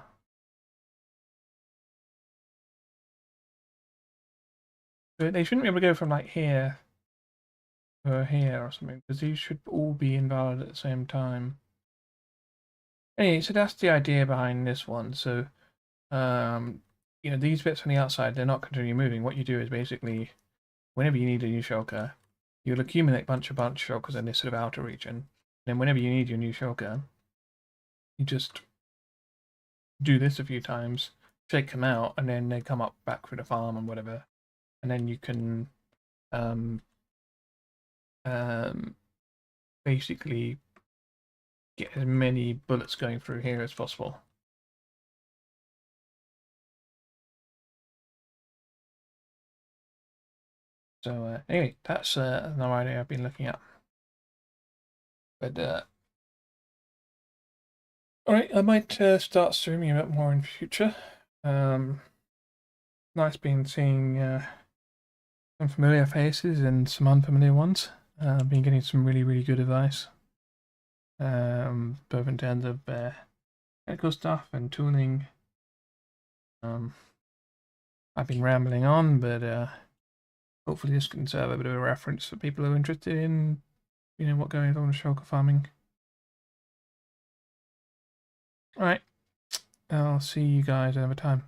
Speaker 1: They shouldn't be able to go from like here to here or something, because these should all be invalid at the same time. Anyway, so that's the idea behind this one. So, you know, these bits on the outside, they're not continually moving. What you do is basically, whenever you need a new shulker, you'll accumulate a bunch of shulkers in this sort of outer region. Then whenever you need your new shulker, you just do this a few times, shake them out, and then they come up back through the farm and whatever. And then you can basically get as many bullets going through here as possible. So anyway, that's another idea I've been looking at. But all right, I might start streaming a bit more in future. Nice being seeing some familiar faces and some unfamiliar ones. I've been getting some really good advice, both in terms of technical stuff and tooling. I've been rambling on, but hopefully this can serve a bit of a reference for people who are interested in, you know, what goes on with shulker farming. All right, I'll see you guys another time.